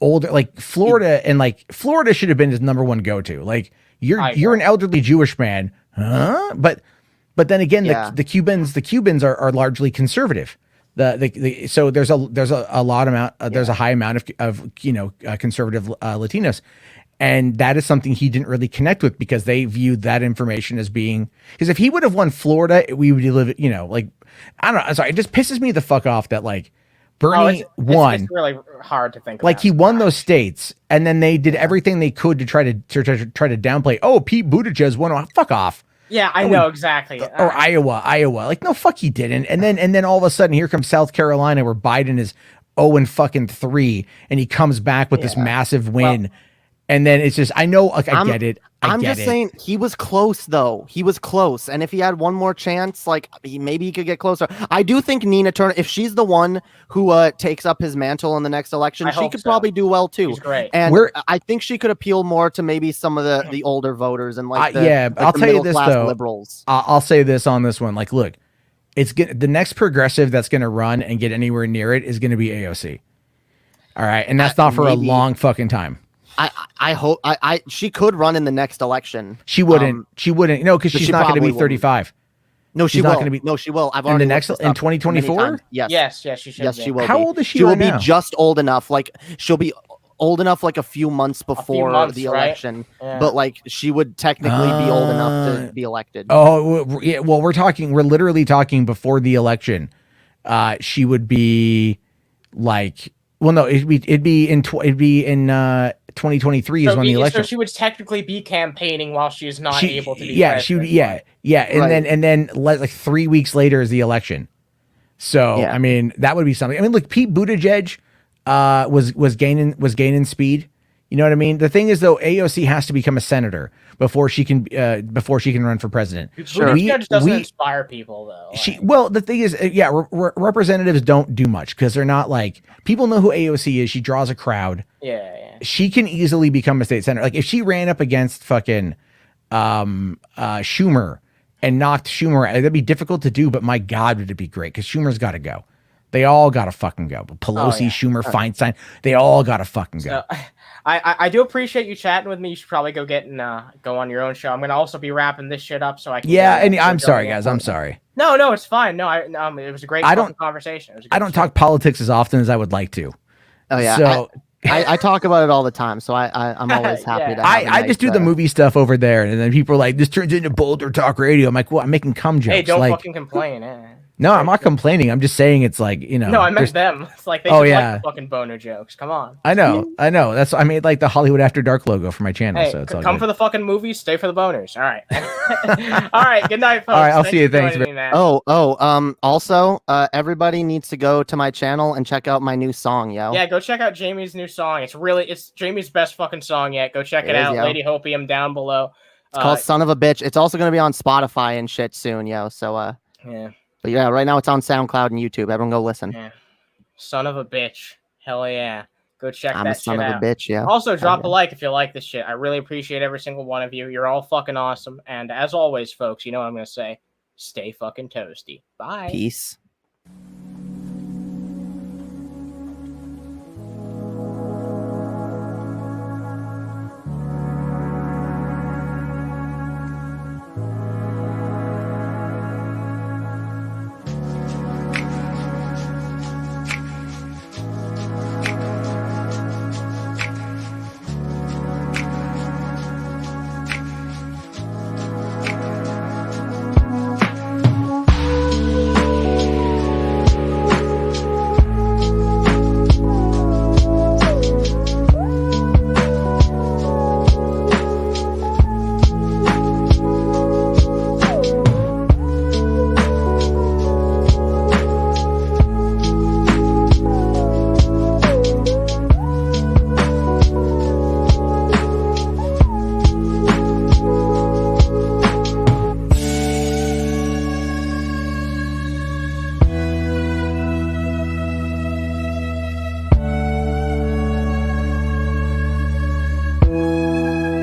older, like Florida, and like Florida should have been his number one go-to. Like you're an elderly Jewish man, huh? But then again, the Cubans are largely conservative. So there's a high amount of conservative Latinos, and that is something he didn't really connect with because they viewed that information as being, because if he would have won Florida, we would live, like, I don't know. I'm sorry, it just pisses me the fuck off that like Bernie won. It's really hard to think. Like he won those states, and then they did everything they could to try to downplay. Oh, Pete Buttigieg won. Oh, fuck off. Yeah, I know exactly. Or Iowa. Like, no, fuck, he didn't. And then all of a sudden, here comes South Carolina, where Biden is 0-3, and he comes back with this massive win. And then it's just, I know, like, I get it. I'm just saying he was close, though. He was close. And if he had one more chance, like, maybe he could get closer. I do think Nina Turner, if she's the one who takes up his mantle in the next election, she could probably do well, too. She's great. And I think she could appeal more to maybe some of the older voters and like I'll tell you this, though. Liberals. I'll say this on this one. Like, look, the next progressive that's going to run and get anywhere near it is going to be AOC. All right. And that's not for a long fucking time. I hope she could run in the next election. She wouldn't. No, because she's not going to be 35. No, she's not going to be. No, she will. I've already in 2024. Yes, she should. Yes, she will. How old is she? She will be just old enough. Like she'll be old enough, like a few months before the election. Yeah. But like she would technically be old enough to be elected. Oh, yeah. Well, we're literally talking before the election. She would be like. Well, no, it'd be in 2023 is when the election. So she would technically be campaigning while she is not able to be. Yeah. And then like 3 weeks later is the election. So I mean, that would be something. I mean, look, Pete Buttigieg was gaining speed. You know what I mean? The thing is, though, AOC has to become a senator before she can run for president. Sure. Buttigieg doesn't inspire people, though. The thing is, representatives don't do much because they're not like, people know who AOC is. She draws a crowd. Yeah. She can easily become a state senator. Like if she ran up against fucking Schumer and knocked Schumer, that'd be difficult to do. But my God, would it be great? Because Schumer's got to go. They all got to fucking go. Pelosi, Schumer, Feinstein, they all got to fucking go. So, I do appreciate you chatting with me. You should probably go go on your own show. I'm gonna also be wrapping this shit up so I can. Yeah, and I'm sorry, guys. I'm sorry. No, it's fine. No, it was a great conversation. I don't talk politics as often as I would like to. Oh yeah. So I talk about it all the time, so I'm always happy Yeah. to. Have a I just do the nice, movie stuff over there, and then people are like, "This turns into Boulder Talk Radio." I'm like, "Well, I'm making cum jokes." Hey, don't like, fucking complain. no, I'm not complaining. I'm just saying it's like, you know. No, I meant there's- them. It's like they Oh, should yeah. like the fucking boner jokes. Come on. I know. That's I made like the Hollywood After Dark logo for my channel, Hey, so it's all come good. for the fucking movies, stay for the boners. All right. All right. Good night, folks. All right, I'll Thanks see you. for Thanks, joining me, man. Also, everybody needs to go to my channel and check out my new song, yo. Yeah, go check out Jamie's new song. It's Jamie's best fucking song yet. Go check it It is, out. yo. Lady Hopium down below. It's called Son of a Bitch. It's also gonna be on Spotify and shit soon, yo. So Yeah. but yeah, right now it's on SoundCloud and YouTube. Everyone go listen. Yeah. Son of a bitch. Hell yeah. Go check I'm a that son shit of out. a bitch, yo. Also, drop yeah. a like if you like this shit. I really appreciate every single one of you. You're all fucking awesome. And as always, folks, you know what I'm gonna say. Stay fucking toasty. Bye. Peace.